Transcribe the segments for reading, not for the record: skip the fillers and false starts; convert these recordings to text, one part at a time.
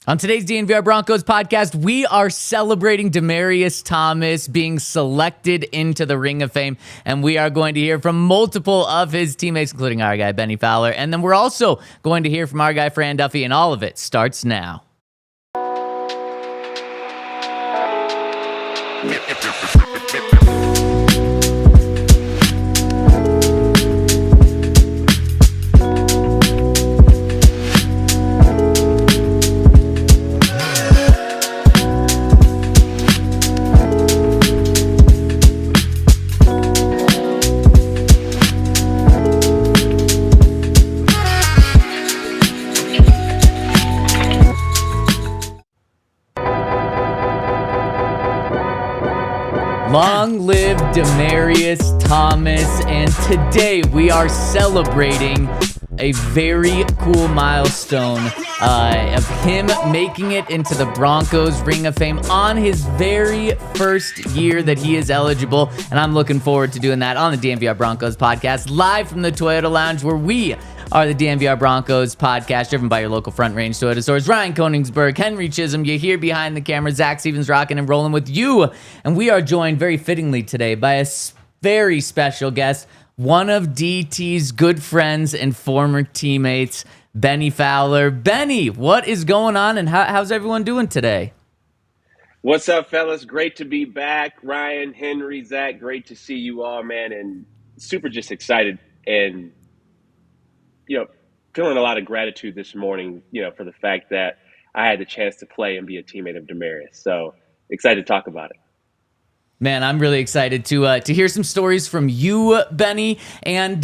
On today's DNVR Broncos podcast, we are celebrating Demaryius Thomas being selected into the Ring of Fame, and we are going to hear from multiple of his teammates, including our guy, Bennie Fowler, and then we're also going to hear from our guy, Fran Duffy, and all of it starts now. Long live Demaryius Thomas, and today we are celebrating a very cool milestone of him making it into the Broncos Ring of Fame on his very first year that he is eligible, and I'm looking forward to doing that on the DNVR Broncos podcast, live from the Toyota Lounge, where we are the DNVR Broncos podcast, driven by your local Front Range Toyota stores. Ryan Koenigsberg, Henry Chisholm, you're here behind the camera. Zac Stevens rocking and rolling with you. And we are joined very fittingly today by a very special guest, one of DT's good friends and former teammates, Bennie Fowler. Bennie, what is going on, and how's everyone doing today? What's up, fellas? Great to be back. Ryan, Henry, Zac, great to see you all, man, and super just excited and feeling a lot of gratitude this morning, for the fact that I had the chance to play and be a teammate of Demaryius. So excited to talk about it. Man, I'm really excited to hear some stories from you, Bennie. And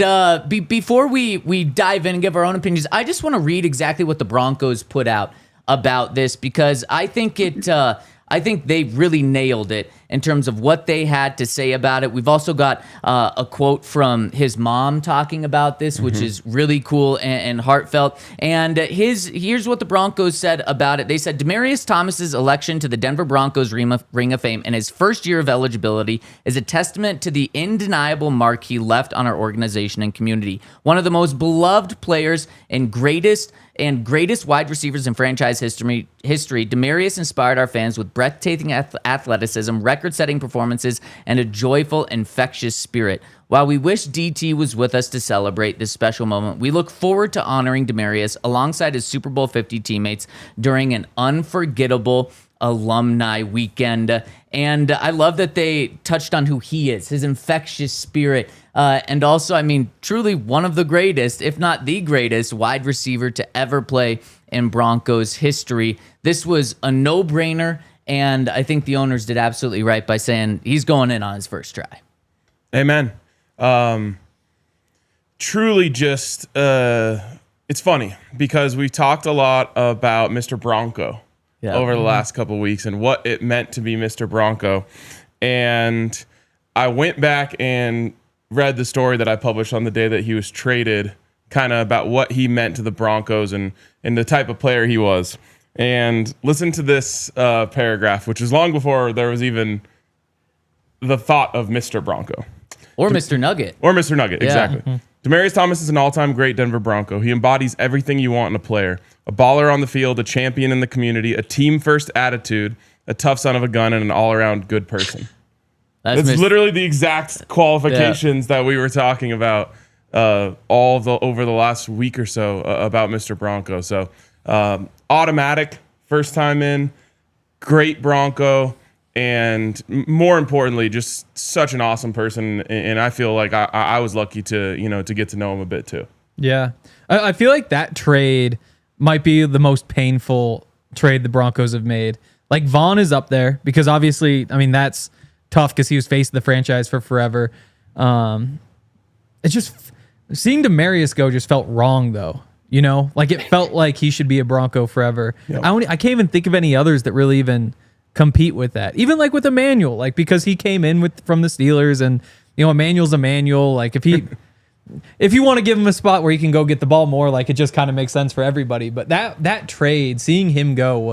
before we dive in and give our own opinions, I just want to read exactly what the Broncos put out about this, because I think they really nailed it in terms of what they had to say about it. We've also got a quote from his mom talking about this, which is really cool and heartfelt. And here's what the Broncos said about it. They said, Demaryius Thomas's election to the Denver Broncos Ring of Fame in his first year of eligibility is a testament to the undeniable mark he left on our organization and community. One of the most beloved players and greatest wide receivers in franchise history, Demaryius inspired our fans with breathtaking athleticism, record-setting performances, and a joyful, infectious spirit. While we wish DT was with us to celebrate this special moment, we look forward to honoring Demaryius alongside his Super Bowl 50 teammates during an unforgettable alumni weekend. And I love that they touched on who he is, his infectious spirit, and also, truly one of the greatest, if not the greatest, wide receiver to ever play in Broncos history. This was a no-brainer, and I think the owners did absolutely right by saying he's going in on his first try. Amen. Truly just, it's funny because we've talked a lot about Mr. Bronco over the last couple of weeks and what it meant to be Mr. Bronco. And I went back and read the story that I published on the day that he was traded, kind of about what he meant to the Broncos and the type of player he was. And listen to this paragraph, which is long before there was even the thought of Mr. Bronco. Or Mr. Nugget. Or Mr. Nugget, exactly. Demaryius Thomas is an all-time great Denver Bronco. He embodies everything you want in a player. A baller on the field, a champion in the community, a team-first attitude, a tough son of a gun, and an all-around good person. That's literally the exact qualifications that we were talking about over the last week or so about Mr. Bronco. So automatic, first time in, great Bronco, and more importantly, just such an awesome person. And I feel like I was lucky to get to know him a bit too. Yeah, I feel like that trade might be the most painful trade the Broncos have made. Like, Vaughn is up there because obviously, that's tough because he was facing the franchise for forever. It's just seeing Demaryius go just felt wrong though. Like it felt like he should be a Bronco forever. Yep. I can't even think of any others that really even compete with that. Even like with Emmanuel, like because he came in from the Steelers, and Emmanuel's Emmanuel. Like if you want to give him a spot where he can go get the ball more, like it just kind of makes sense for everybody. But that trade, seeing him go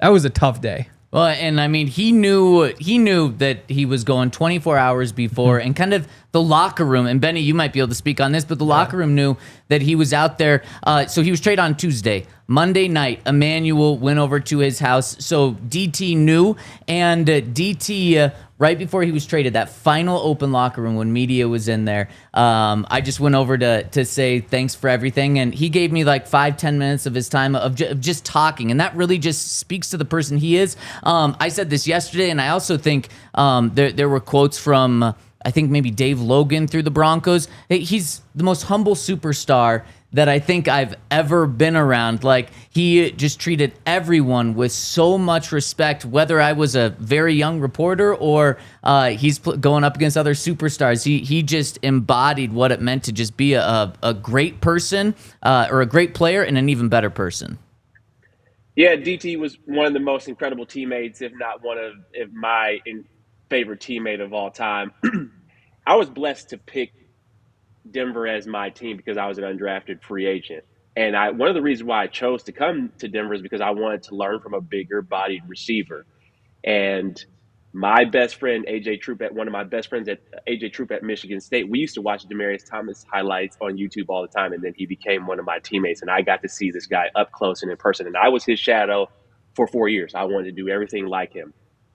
that was a tough day. Well, and I mean, he knew that he was going 24 hours before, and kind of the locker room. And Benny, you might be able to speak on this, but the locker room knew that he was out there. So he was traded on Tuesday. Monday night, Emmanuel went over to his house. So DT knew, and DT. Right before he was traded, that final open locker room when media was in there, I just went over to say thanks for everything. And he gave me like 5-10 minutes of his time of just talking. And that really just speaks to the person he is. I said this yesterday, and I also think there were quotes from, I think maybe Dave Logan through the Broncos. He's the most humble superstar that I think I've ever been around. Like, he just treated everyone with so much respect, whether I was a very young reporter or he's going up against other superstars. He just embodied what it meant to just be a great person or a great player and an even better person. Yeah, DT was one of the most incredible teammates, if not my favorite teammate of all time. I was blessed to pick Denver as my team because I was an undrafted free agent. And one of the reasons why I chose to come to Denver is because I wanted to learn from a bigger bodied receiver. And my best friend, one of my best friends at AJ Troop at Michigan State, we used to watch Demaryius Thomas highlights on YouTube all the time. And then he became one of my teammates. And I got to see this guy up close and in person. And I was his shadow for 4 years. I wanted to do everything like him.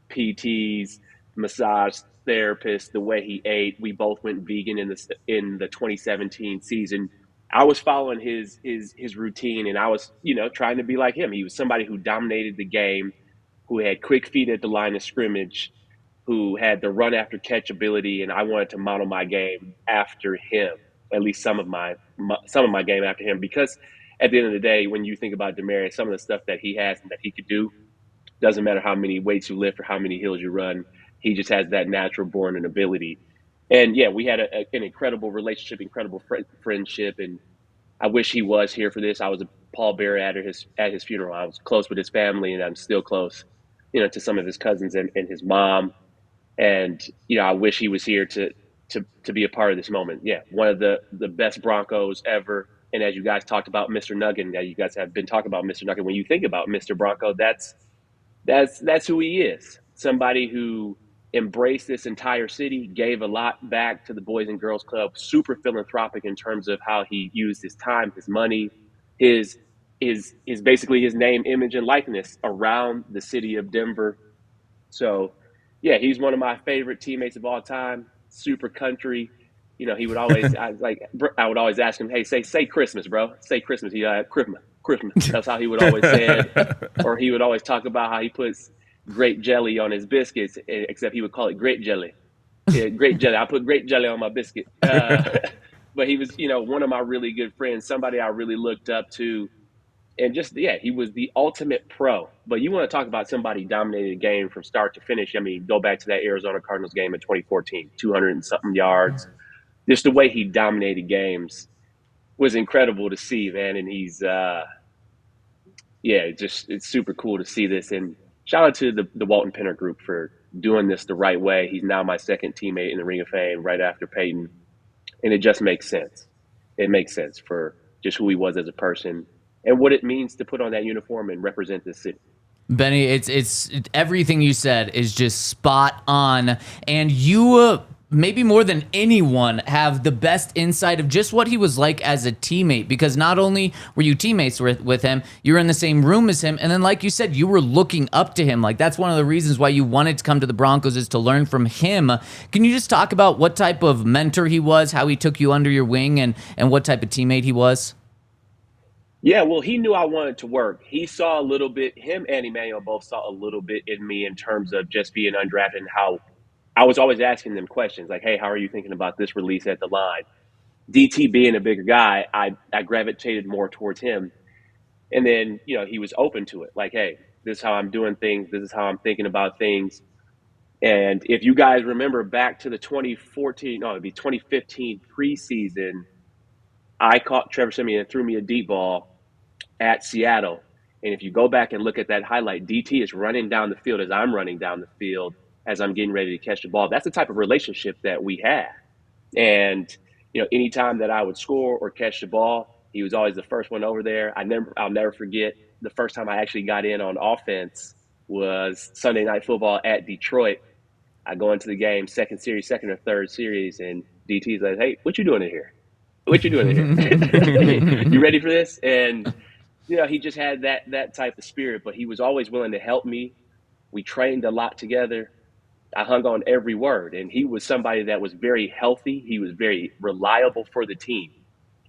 PTs, massage therapist, the way he ate. We both went vegan in the 2017 season. I was following his routine, and I was, trying to be like him. He was somebody who dominated the game, who had quick feet at the line of scrimmage, who had the run after catch ability, and I wanted to model my game after him, at least some of my game after him, because at the end of the day, when you think about Demaryius, some of the stuff that he has and that he could do, doesn't matter how many weights you lift or how many hills you run. He just has that natural born ability. And yeah, we had an incredible relationship, incredible friendship. And I wish he was here for this. I was a pallbearer at his funeral. I was close with his family, and I'm still close, to some of his cousins and his mom. And, I wish he was here to be a part of this moment. Yeah, one of the best Broncos ever. And as you guys talked about Mr. Nugget, that you guys have been talking about Mr. Nugget, when you think about Mr. Bronco, that's who he is. Somebody who embraced this entire city, gave a lot back to the Boys and Girls Club, super philanthropic in terms of how he used his time, his money, his basically his name, image, and likeness around the city of Denver. So, yeah, he's one of my favorite teammates of all time. Super country. He would always I would always ask him, "Hey, say Christmas, bro. Say Christmas." He Christmas. That's how he would always say it. Or he would always talk about how he puts grape jelly on his biscuits, except he would call it grape jelly. Yeah, grape jelly. I put grape jelly on my biscuit. But he was, one of my really good friends, somebody I really looked up to. And he was the ultimate pro. But you want to talk about somebody dominated the game from start to finish. I mean, go back to that Arizona Cardinals game in 2014, 200 and something yards. Just the way he dominated games was incredible to see, man. And he's, it's super cool to see this. And shout out to the Walton Penner Group for doing this the right way. He's now my second teammate in the Ring of Fame right after Peyton. And it just makes sense. It makes sense for just who he was as a person and what it means to put on that uniform and represent this city. Benny, it's everything you said is just spot on. And you maybe more than anyone have the best insight of just what he was like as a teammate, because not only were you teammates with him, you were in the same room as him, and then like you said, you were looking up to him. Like, that's one of the reasons why you wanted to come to the Broncos, is to learn from him. Can you just talk about what type of mentor he was, how he took you under your wing, and what type of teammate he was? Yeah, well, he knew I wanted to work. He saw a little bit, him and Emmanuel both saw a little bit in me in terms of just being undrafted and how I was always asking them questions like, hey, how are you thinking about this release at the line? DT being a bigger guy, I gravitated more towards him. And then, he was open to it. Like, hey, this is how I'm doing things. This is how I'm thinking about things. And if you guys remember back to the 2015 preseason, I caught Trevor Siemian and threw me a deep ball at Seattle. And if you go back and look at that highlight, DT is running down the field as I'm running down the field, as I'm getting ready to catch the ball. That's the type of relationship that we had. And, anytime that I would score or catch the ball, he was always the first one over there. I'll never forget the first time I actually got in on offense. was Sunday Night Football at Detroit. I go into the game, second or third series, and DT's like, "Hey, what you doing in here? What you doing in here? You ready for this?" And he just had that type of spirit, but he was always willing to help me. We trained a lot together. I hung on every word, and he was somebody that was very healthy. He was very reliable for the team.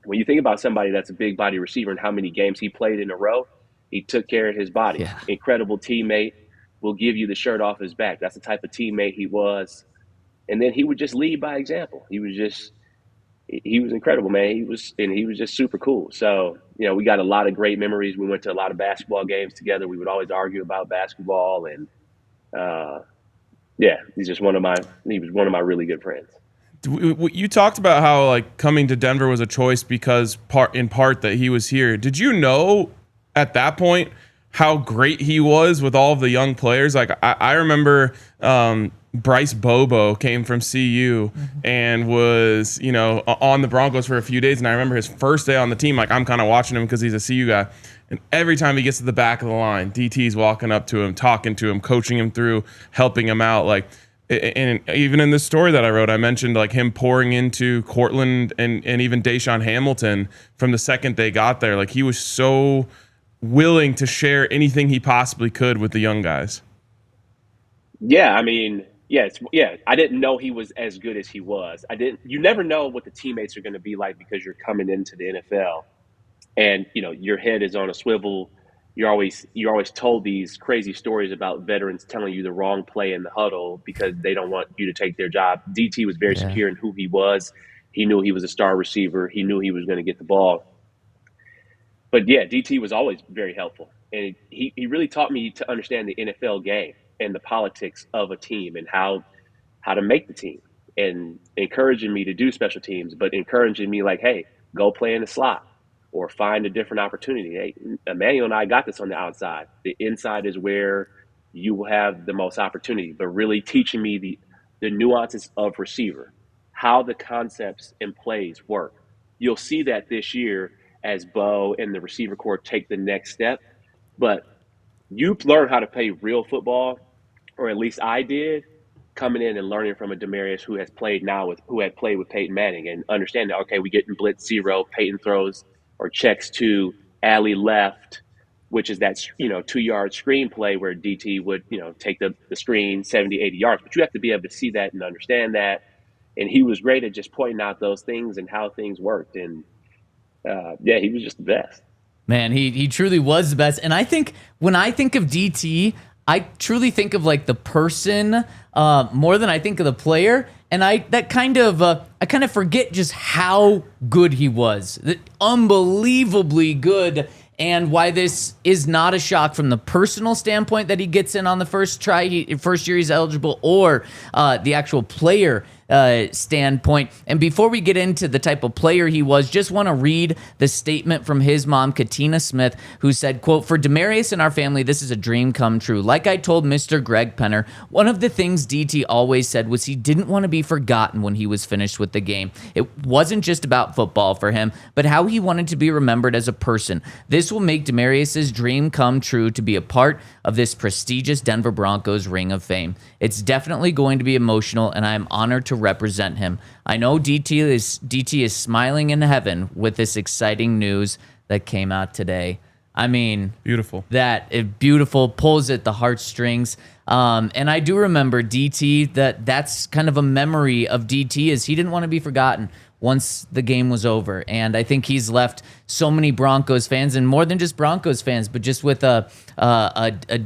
When you think about somebody that's a big body receiver and how many games he played in a row, he took care of his body. Yeah. Incredible teammate, will give you the shirt off his back. That's the type of teammate he was. And then he would just lead by example. He was incredible, man. He was just super cool. So, we got a lot of great memories. We went to a lot of basketball games together. We would always argue about basketball, and he was one of my really good friends. You talked about how like coming to Denver was a choice because in part that he was here. Did you know at that point how great he was with all of the young players? Like I remember Bryce Bobo came from CU and was on the Broncos for a few days, and I remember his first day on the team. Like I'm kind of watching him because he's a CU guy, and every time he gets to the back of the line, DT's walking up to him, talking to him, coaching him through, helping him out. Like. And even in this story that I wrote, I mentioned like him pouring into Cortland and even Deshaun Hamilton from the second they got there. Like he was so willing to share anything he possibly could with the young guys. Yeah, I mean, I didn't know he was as good as he was. You never know what the teammates are going to be like because you're coming into the NFL and, your head is on a swivel. You're always told these crazy stories about veterans telling you the wrong play in the huddle because they don't want you to take their job. DT was very secure in who he was. He knew he was a star receiver. He knew he was going to get the ball. But DT was always very helpful. And he really taught me to understand the NFL game and the politics of a team and how to make the team, and encouraging me to do special teams, but encouraging me like, hey, go play in the slot. Or find a different opportunity. Hey, Emmanuel and I got this on the outside. The inside is where you will have the most opportunity, but really teaching me the nuances of receiver, how the concepts and plays work. You'll see that this year as Bo and the receiver corps take the next step, but you learn how to play real football, or at least I did, coming in and learning from a Demaryius who had played with Peyton Manning and understanding, okay, we get in blitz zero, Peyton throws or checks to alley left, which is that 2-yard screen play where DT would take the screen 70, 80 yards. But you have to be able to see that and understand that. And he was great at just pointing out those things and how things worked. And he was just the best. Man, he truly was the best. And I think when I think of DT, I truly think of like the person more than I think of the player. And I kind of forget just how good he was. Unbelievably good. And why this is not a shock from the personal standpoint that he gets in on the first try, first year he's eligible, or the actual player standpoint. And before we get into the type of player he was, just want to read the statement from his mom, Katina Smith, who said, quote, "For Demaryius and our family, this is a dream come true. Like I told Mr. Greg Penner, one of the things DT always said was he didn't want to be forgotten when he was finished with the game. It wasn't just about football for him, but how he wanted to be remembered as a person. This will make Demaryius's dream come true to be a part of this prestigious Denver Broncos Ring of Fame. It's definitely going to be emotional, and I am honored to represent him. I know DT is smiling in heaven with this exciting news that came out today." I mean, beautiful. Beautiful, pulls at the heartstrings. And I do remember DT, that's kind of a memory of DT, is he didn't want to be forgotten once the game was over. And I think he's left so many Broncos fans, and more than just Broncos fans, but just with a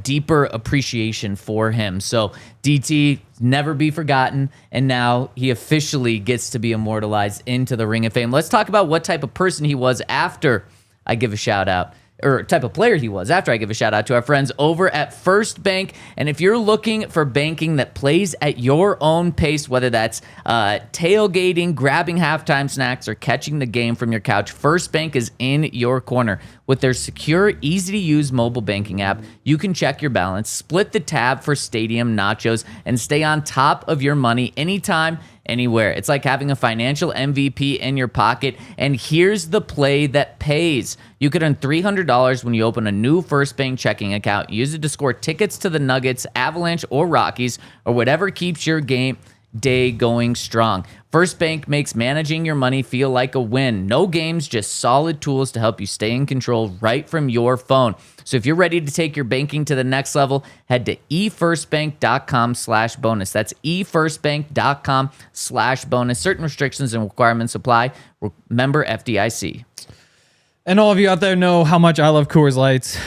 deeper appreciation for him. So DT, never be forgotten, and now he officially gets to be immortalized into the Ring of Fame. Let's talk about what type of person he was after I give a shout out, or type of player he was after I give a shout out to our friends over at First Bank. And if you're looking for banking that plays at your own pace, whether that's tailgating, grabbing halftime snacks, or catching the game from your couch, First Bank is in your corner. With their secure, easy-to-use mobile banking app, you can check your balance, split the tab for stadium nachos, and stay on top of your money anytime anywhere. It's like having a financial MVP in your pocket. And here's the play that pays. You could earn $300 when you open a new First Bank checking account. Use it to score tickets to the Nuggets, Avalanche, or Rockies, or whatever keeps your day going strong. First Bank makes managing your money feel like a win. No games, just solid tools to help you stay in control right from your phone. So if you're ready to take your banking to the next level, head to efirstbank.com/bonus. That's efirstbank.com/bonus. Certain restrictions and requirements apply. Remember FDIC. And all of you out there know how much I love Coors Lights.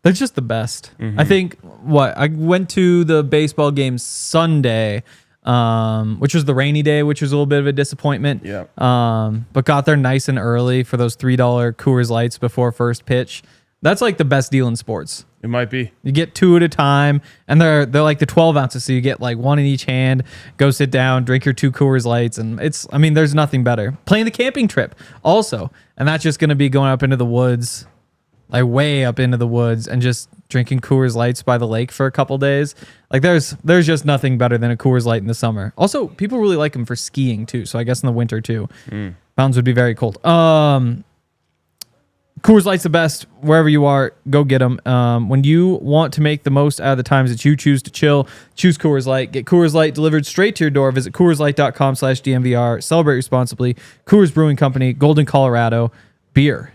They're just the best. I think I went to the baseball game Sunday, which was the rainy day, which was a little bit of a disappointment. Yeah. But got there nice and early for those $3 Coors Lights before first pitch. That's like the best deal in sports. It might be. You get 2 at a time, and they're like the 12 ounces, so you get like 1 in each hand. Go sit down, drink your 2 Coors Lights, and there's nothing better. Playing the camping trip also, and that's just gonna be going up into the woods, like way up into the woods, and just drinking Coors Lights by the lake for a couple days. Like there's just nothing better than a Coors Light in the summer. Also, people really like them for skiing too, so I guess in the winter too. Mountains would be very cold. Coors Light's the best wherever you are. Go get them. When you want to make the most out of the times that you choose to chill, choose Coors Light. Get Coors Light delivered straight to your door. Visit CoorsLight.com/DNVR. Celebrate responsibly. Coors Brewing Company, Golden, Colorado. Beer.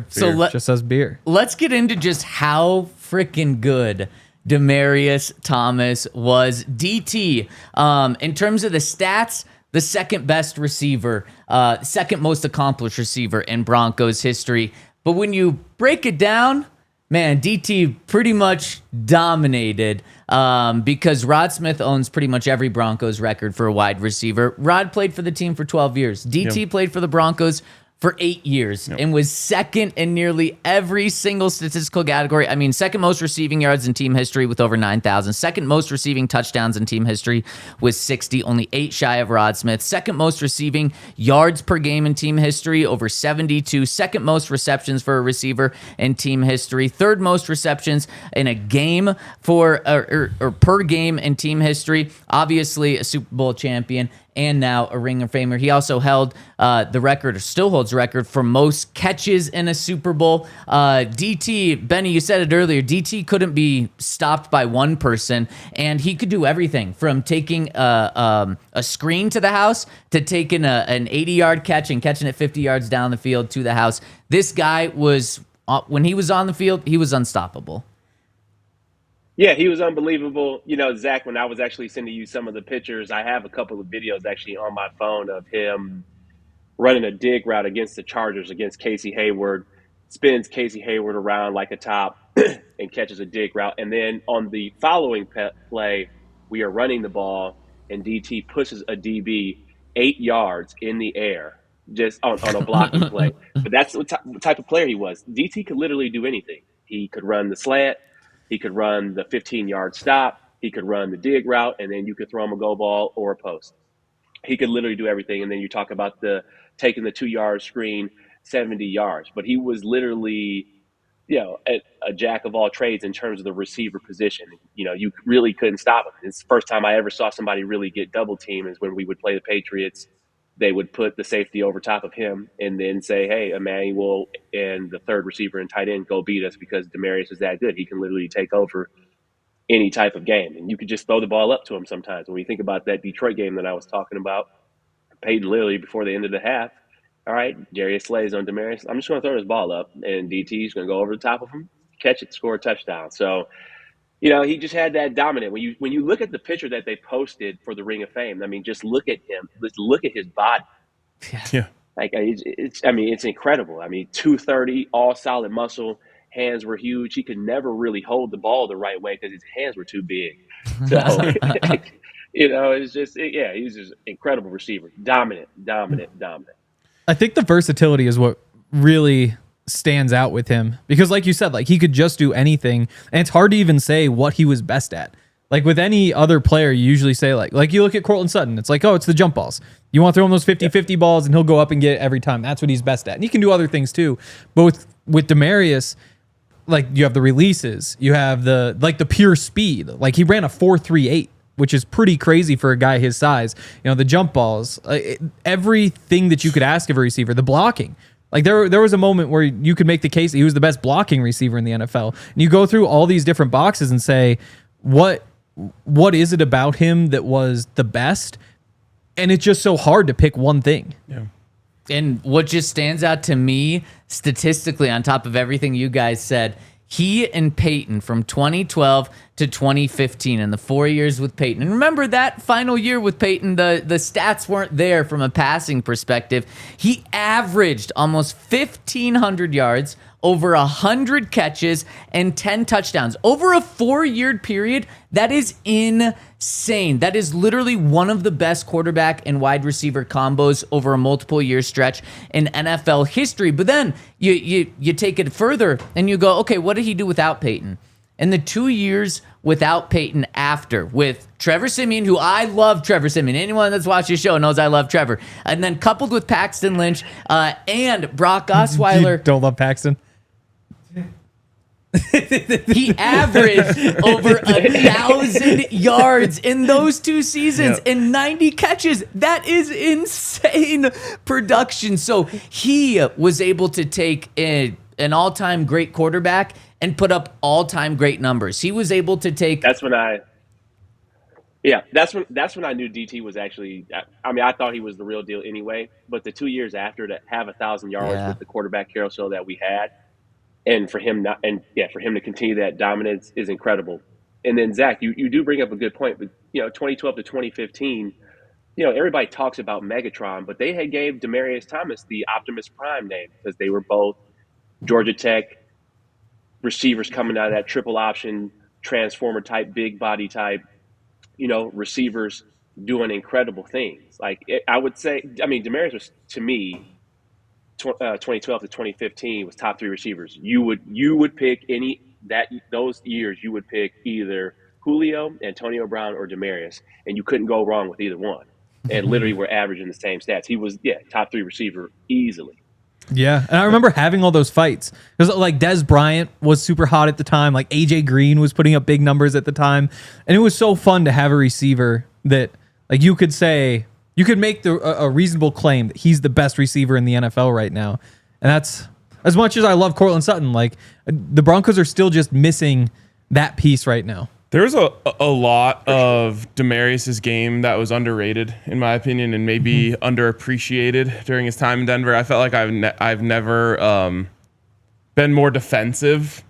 So just says beer. Let's get into just how freaking good Demaryius Thomas was. DT, in terms of the stats, the second best receiver, second most accomplished receiver in Broncos history. But when you break it down, man, DT pretty much dominated because Rod Smith owns pretty much every Broncos record for a wide receiver. Rod played for the team for 12 years. DT played for the Broncos for 8 years and was second in nearly every single statistical category. I mean, second most receiving yards in team history with over 9,000. Second most receiving touchdowns in team history with 60, only 8 shy of Rod Smith. Second most receiving yards per game in team history, over 72. Second most receptions for a receiver in team history. Third most receptions in a game for or per game in team history. Obviously, a Super Bowl champion and now a Ring of Famer. He also held the record, or still holds the record, for most catches in a Super Bowl. DT, Benny, you said it earlier, DT couldn't be stopped by one person, and he could do everything from taking a screen to the house to taking an 80-yard catch and catching it 50 yards down the field to the house. This guy was, when he was on the field, he was unstoppable. Yeah, he was unbelievable. You know, Zach, when I was actually sending you some of the pictures, I have a couple of videos actually on my phone of him running a dig route against the Chargers, against Casey Hayward, spins Casey Hayward around like a top and catches a dig route. And then on the following play, we are running the ball, and DT pushes a DB 8 yards in the air just on a blocking play. But that's what type of player he was. DT could literally do anything. He could run the slant. He could run the 15-yard stop. He could run the dig route, and then you could throw him a go ball or a post. He could literally do everything. And then you talk about taking the 2-yard screen 70 yards. But he was literally, you know, a jack of all trades in terms of the receiver position. You know, you really couldn't stop him. It's the first time I ever saw somebody really get double teamed is when we would play the Patriots. They would put the safety over top of him and then say, hey, Emmanuel and the third receiver and tight end go beat us because Demaryius is that good. He can literally take over any type of game. And you could just throw the ball up to him sometimes. When you think about that Detroit game that I was talking about, Peyton literally before the end of the half, all right, Darius Slay's on Demaryius. I'm just going to throw this ball up, and DT's going to go over the top of him, catch it, score a touchdown. So, you know, he just had that dominant. When you look at the picture that they posted for the Ring of Fame, I mean, just look at him. Just look at his body. Yeah. Like it's incredible. I mean, 230, all solid muscle. Hands were huge. He could never really hold the ball the right way because his hands were too big. So, you know, it's just he's just an incredible receiver. Dominant. I think the versatility is what really stands out with him because, like you said, like he could just do anything, and it's hard to even say what he was best at. Like with any other player, you usually say like you look at Courtland Sutton, it's like, oh, it's the jump balls. You want to throw him those 50-50 balls, and he'll go up and get it every time. That's what he's best at, and he can do other things too. But with Demaryius, like you have the releases, you have the pure speed. Like he ran a 4.38 which is pretty crazy for a guy his size. You know, the jump balls, everything that you could ask of a receiver, the blocking. Like there was a moment where you could make the case that he was the best blocking receiver in the NFL. And you go through all these different boxes and say, what is it about him that was the best? And it's just so hard to pick one thing. Yeah. And what just stands out to me statistically, on top of everything you guys said, he and Peyton from 2012 to 2015 in the 4 years with Peyton. And remember that final year with Peyton, the stats weren't there from a passing perspective. He averaged almost 1,500 yards, over 100 catches, and 10 touchdowns. Over a 4-year period, that is insane. That is literally one of the best quarterback and wide receiver combos over a multiple year stretch in NFL history. But then you take it further and you go, okay, what did he do without Peyton? And the 2 years without Peyton after, with Trevor Siemian, who I love Trevor Siemian. Anyone that's watched the show knows I love Trevor. And then coupled with Paxton Lynch and Brock Osweiler. You don't love Paxton? He averaged over 1,000 yards in those 2 seasons and 90 catches. That is insane production. So he was able to take an all-time great quarterback and put up all-time great numbers. He was able to take. That's when I knew DT was actually. I mean, I thought he was the real deal anyway. But the 2 years after, to have 1,000 yards with the quarterback carousel that we had. And for him for him to continue that dominance is incredible. And then Zach, you do bring up a good point. But 2012 to 2015, everybody talks about Megatron, but they had gave Demaryius Thomas the Optimus Prime name because they were both Georgia Tech receivers coming out of that triple option transformer type, big body type, receivers doing incredible things. Like I would say, I mean, Demaryius was, to me, 2012 to 2015 was top 3 receivers. You would pick those years. You would pick either Julio, Antonio Brown, or Demaryius, and you couldn't go wrong with either one. And literally, we're averaging the same stats. He was top 3 receiver easily. Yeah, and I remember having all those fights because like Des Bryant was super hot at the time. Like AJ Green was putting up big numbers at the time, and it was so fun to have a receiver that like you could say. You could make a reasonable claim that he's the best receiver in the NFL right now. And that's, as much as I love Courtland Sutton, like the Broncos are still just missing that piece right now. There's a lot of Demaryius's game that was underrated, in my opinion, and maybe underappreciated during his time in Denver. I felt like I've never been more defensive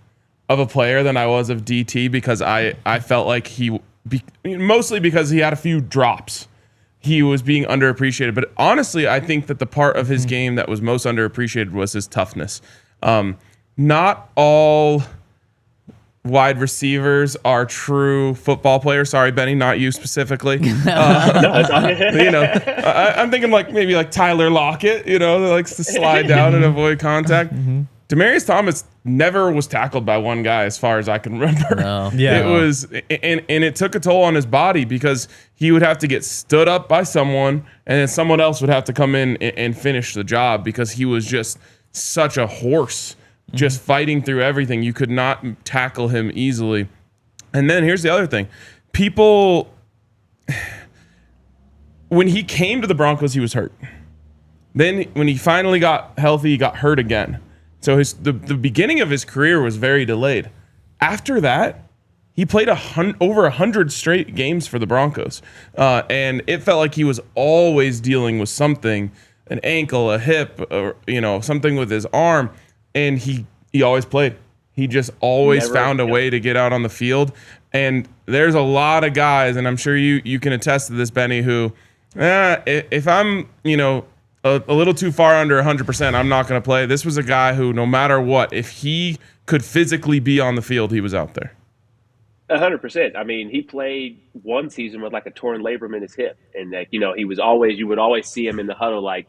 of a player than I was of DT because I felt like mostly because he had a few drops. He was being underappreciated. But honestly, I think that the part of his game that was most underappreciated was his toughness. Not all wide receivers are true football players. Sorry, Benny, not you specifically. I'm thinking maybe like Tyler Lockett, that likes to slide down and avoid contact. Demaryius Thomas never was tackled by one guy as far as I can remember. No. Yeah. It was, and it took a toll on his body because he would have to get stood up by someone and then someone else would have to come in and finish the job because he was just such a horse, just fighting through everything. You could not tackle him easily. And then here's the other thing. People, when he came to the Broncos, he was hurt. Then when he finally got healthy, he got hurt again. So the beginning of his career was very delayed. After that, he played over 100 straight games for the Broncos. And it felt like he was always dealing with something, an ankle, a hip, or something with his arm. And he always played. He just always found a way to get out on the field. And there's a lot of guys, and I'm sure you can attest to this, Benny, who, if I'm, a little too far under 100%, I'm not going to play. This was a guy who, no matter what, if he could physically be on the field, he was out there. 100%. I mean, he played one season with like a torn labrum in his hip, and you would always see him in the huddle, like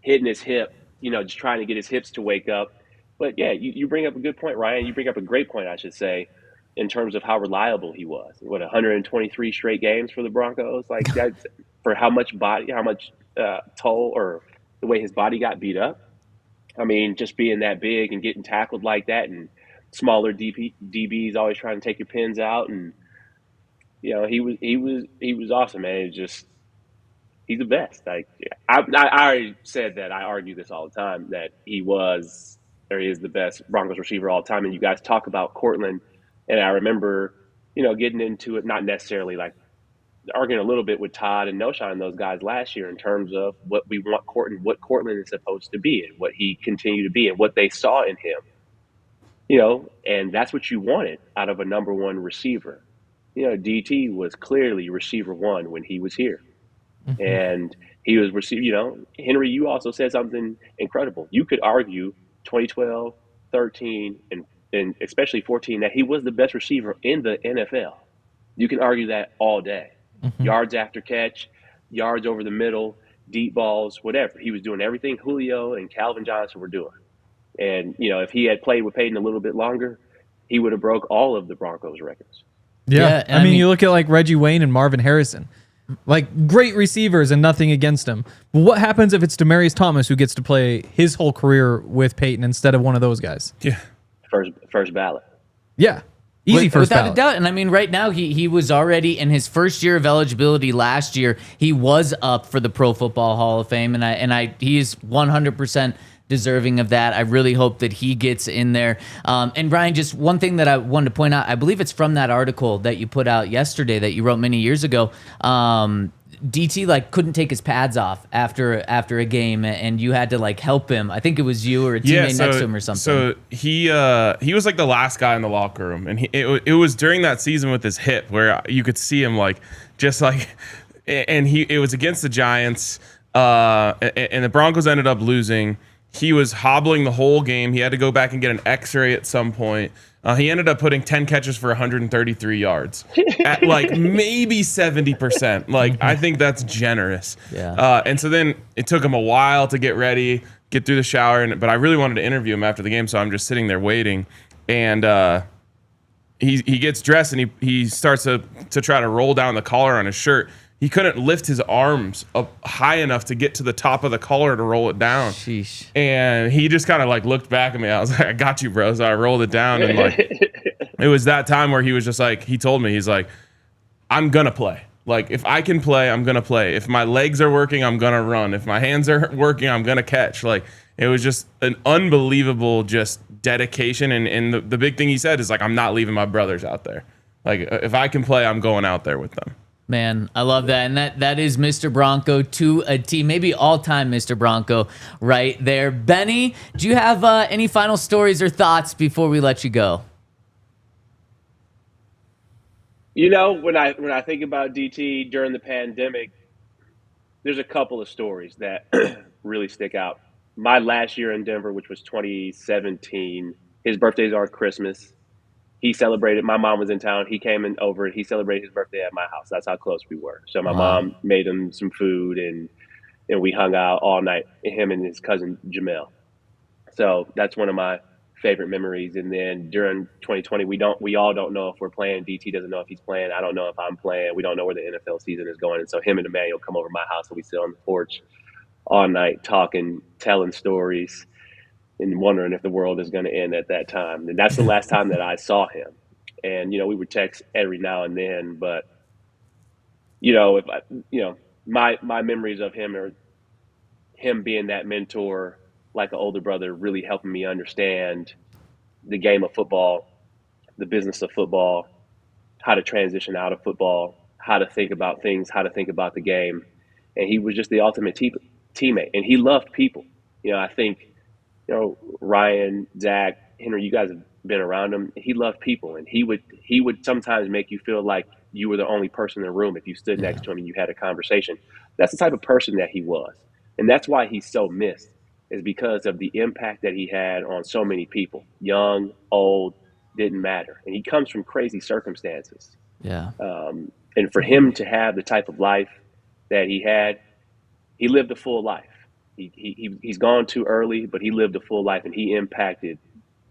hitting his hip, just trying to get his hips to wake up. But yeah, you bring up a good point, Ryan. You bring up a great point, I should say, in terms of how reliable he was. 123 straight games for the Broncos, like that, for how much toll or the way his body got beat up. I mean, just being that big and getting tackled like that, and smaller DBs always trying to take your pins out, and he was awesome, man. It's just he's the best. Like I already said that. I argue this all the time that he was or he is the best Broncos receiver all time. And you guys talk about Cortland, and I remember getting into it, not necessarily like arguing a little bit with Todd and Noshawn and those guys last year in terms of what we want what Cortland is supposed to be and what he continued to be and what they saw in him. And that's what you wanted out of a number one receiver. DT was clearly receiver one when he was here. Mm-hmm. And he was Henry, you also said something incredible. You could argue 2012, 13, and especially 14 that he was the best receiver in the NFL. You can argue that all day. Mm-hmm. Yards after catch, yards over the middle, deep balls, whatever. He was doing everything Julio and Calvin Johnson were doing. And, if he had played with Peyton a little bit longer, he would have broke all of the Broncos records. Yeah. I mean, you look at like Reggie Wayne and Marvin Harrison, like great receivers and nothing against them. But what happens if it's Demaryius Thomas who gets to play his whole career with Peyton instead of one of those guys? Yeah. First ballot. Yeah. Easy first without ballot. a doubt. And I mean, right now, he was already in his first year of eligibility last year. He was up for the Pro Football Hall of Fame, and he is 100% deserving of that. I really hope that he gets in there. And Ryan, just one thing that I wanted to point out, I believe it's from that article that you put out yesterday that you wrote many years ago. DT couldn't take his pads off after a game, and you had to help him. I think it was you or a teammate next to him or something. So he was like the last guy in the locker room, and it was during that season with his hip where you could see him it was against the Giants, and the Broncos ended up losing. He was hobbling the whole game. He had to go back and get an X-ray at some point. He ended up putting 10 catches for 133 yards at maybe 70%. I think that's generous. Yeah. And so then it took him a while to get ready, get through the shower. But I really wanted to interview him after the game, so I'm just sitting there waiting. And he gets dressed and he starts to try to roll down the collar on his shirt. He couldn't lift his arms up high enough to get to the top of the collar to roll it down. Sheesh. And he just kind of looked back at me. I was like, I got you, bro. So I rolled it down. And it was that time where he was just he told me, he's like, I'm going to play. If I can play, I'm going to play. If my legs are working, I'm going to run. If my hands are working, I'm going to catch. It was just an unbelievable just dedication. And the big thing he said is I'm not leaving my brothers out there. If I can play, I'm going out there with them. Man, I love that. And that is Mr. Bronco to a T, maybe all-time Mr. Bronco right there. Benny, do you have any final stories or thoughts before we let you go? When I think about DT during the pandemic, there's a couple of stories that really stick out. My last year in Denver, which was 2017, his birthdays are Christmas. He celebrated. My mom was in town. He came over and he celebrated his birthday at my house. That's how close we were. So my mom made him some food and we hung out all night, him and his cousin Jamel. So that's one of my favorite memories. And then during 2020, we all don't know if we're playing. DT doesn't know if he's playing. I don't know if I'm playing. We don't know where the NFL season is going. And so him and Emmanuel come over to my house and we sit on the porch all night talking, telling stories, and wondering if the world is going to end at that time. And that's the last time that I saw him. And, we would text every now and then, but, my memories of him are him being that mentor, like an older brother, really helping me understand the game of football, the business of football, how to transition out of football, how to think about things, how to think about the game. And he was just the ultimate teammate, and he loved people. I think, Ryan, Zac, Henry, you guys have been around him. He loved people, and he would sometimes make you feel like you were the only person in the room if you stood next to him and you had a conversation. That's the type of person that he was, and that's why he's so missed, is because of the impact that he had on so many people, young, old, didn't matter. And he comes from crazy circumstances. Yeah. And for him to have the type of life that he had, he lived a full life. He's gone too early, but he lived a full life and he impacted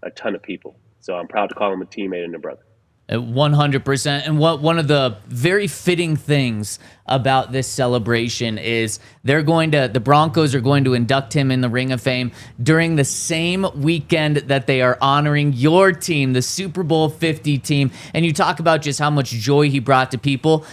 a ton of people. So I'm proud to call him a teammate and a brother. 100%. And one of the very fitting things about this celebration is the Broncos are going to induct him in the Ring of Fame during the same weekend that they are honoring your team, the Super Bowl 50 team. And you talk about just how much joy he brought to people.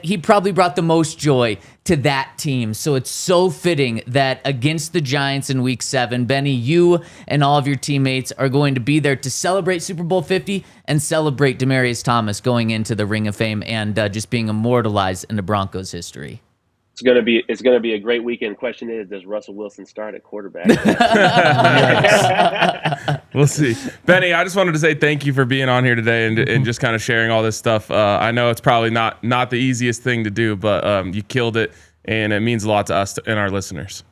He probably brought the most joy to that team. So it's so fitting that against the Giants in Week 7, Benny, you and all of your teammates are going to be there to celebrate Super Bowl 50 and celebrate Demaryius Thomas going into the Ring of Fame and just being immortalized in the Broncos history. It's gonna be a great weekend. Question is, does Russell Wilson start at quarterback? We'll see. Benny, I just wanted to say thank you for being on here today and just kind of sharing all this stuff. I know it's probably not the easiest thing to do, but you killed it, and it means a lot to us and our listeners.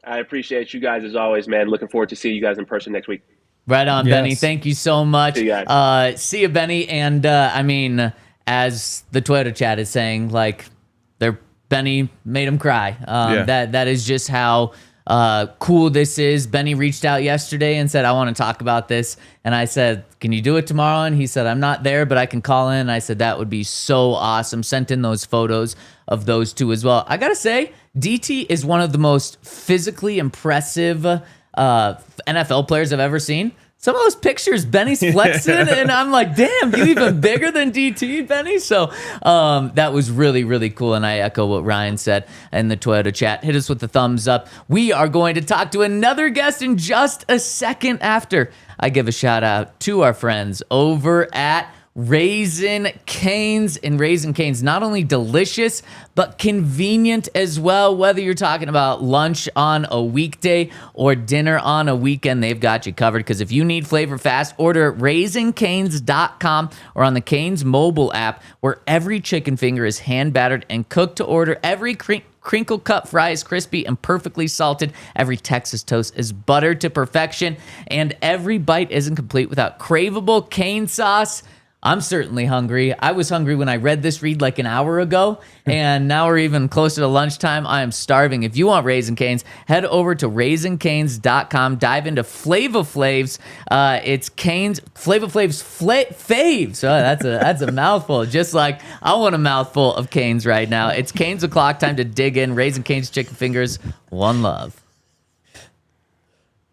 I appreciate you guys as always, man. Looking forward to see you guys in person next week. Right on, Yes. Benny. Thank you so much. See you guys. See you, Benny. And I mean, as the Twitter chat is saying, like, Benny made him cry. That is just how cool this is. Benny reached out yesterday and said, I want to talk about this. And I said, can you do it tomorrow? And he said, I'm not there, but I can call in. And I said, that would be so awesome. Sent in those photos of those two as well. I got to say, DT is one of the most physically impressive NFL players I've ever seen. Some of those pictures, Benny's flexing, and I'm like, damn, you even bigger than DT, Benny? So that was really, really cool, and I echo what Ryan said in the Toyota chat. Hit us with the thumbs up. We are going to talk to another guest in just a second after I give a shout-out to our friends over at Raising Cane's. And Raising Cane's, not only delicious, but convenient as well. Whether you're talking about lunch on a weekday or dinner on a weekend, they've got you covered. Because if you need flavor fast, order at raisingcanes.com or on the Cane's mobile app, where every chicken finger is hand battered and cooked to order. Every crinkle cut fry is crispy and perfectly salted. Every Texas toast is buttered to perfection. And every bite isn't complete without craveable cane sauce. I'm certainly hungry. I was hungry when I read this read like an hour ago, and now we're even closer to lunchtime. I am starving. If you want Raising Cane's, head over to raisingcanes.com. Dive into Flava Flavs. It's Cane's Flava Flavs faves. Oh, that's a mouthful. Just like I want a mouthful of Cane's right now. It's Cane's o'clock. Time to dig in. Raising Cane's chicken fingers. One love.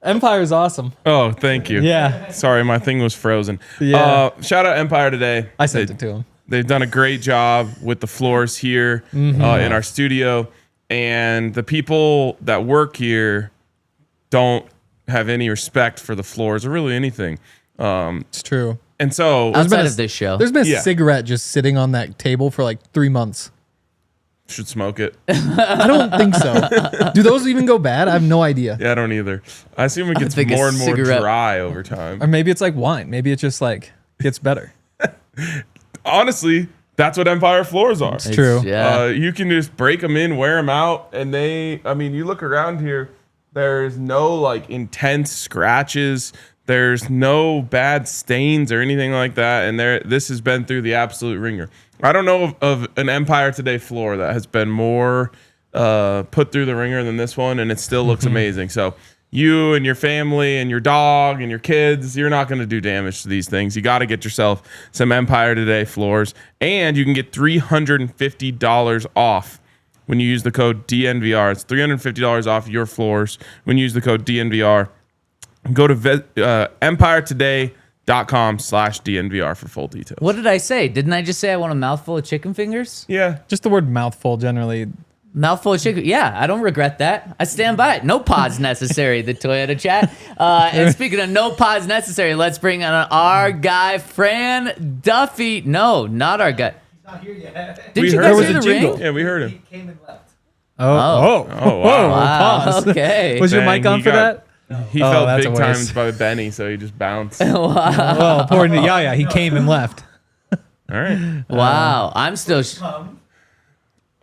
Empire's awesome. Oh, thank you. Yeah. Sorry, my thing was frozen. Yeah. Shout out Empire today. I sent it to him. They've done a great job with the floors here in our studio. And the people that work here don't have any respect for the floors or really anything. It's true. And so Outside of this show. There's been a Yeah. cigarette just sitting on that table for like 3 months. should smoke it. I don't think so. Do those even go bad? I have no idea. Yeah, I don't either. I assume it gets think a more and more cigarette- dry over time. Or maybe it's like wine. Maybe it just like gets better. Honestly, that's what Empire floors are. It's true. Yeah. You can just break them in, wear them out, and you look around here, there's no like intense scratches. There's no bad stains or anything like that. And this has been through the absolute ringer. I don't know of an Empire Today floor that has been more put through the ringer than this one, and it still looks amazing. So you and your family and your dog and your kids, you're not going to do damage to these things. You got to get yourself some Empire Today floors, and you can get $350 off when you use the code DNVR. It's $350 off your floors when you use the code DNVR. Go to empiretoday.com/DNVR for full details. What did I say? Didn't I just say I want a mouthful of chicken fingers? Yeah. Just the word mouthful generally. Mouthful of chicken. Yeah, I don't regret that. I stand by it. No pods necessary, the Toyota chat. And speaking of no pods necessary, let's bring on our guy, Fran Duffy. No, not our guy. He's not here yet. Did We you heard guys it. hear the Jingle. ring? Yeah, we heard him. He came and left. Oh, wow. Wow, Pause. okay. Was your Dang, mic on he for got- that? He Oh, felt that's big a times waste. by Benny, so he just bounced. Oh, poor yeah. He came and left. All right. Wow, I'm still.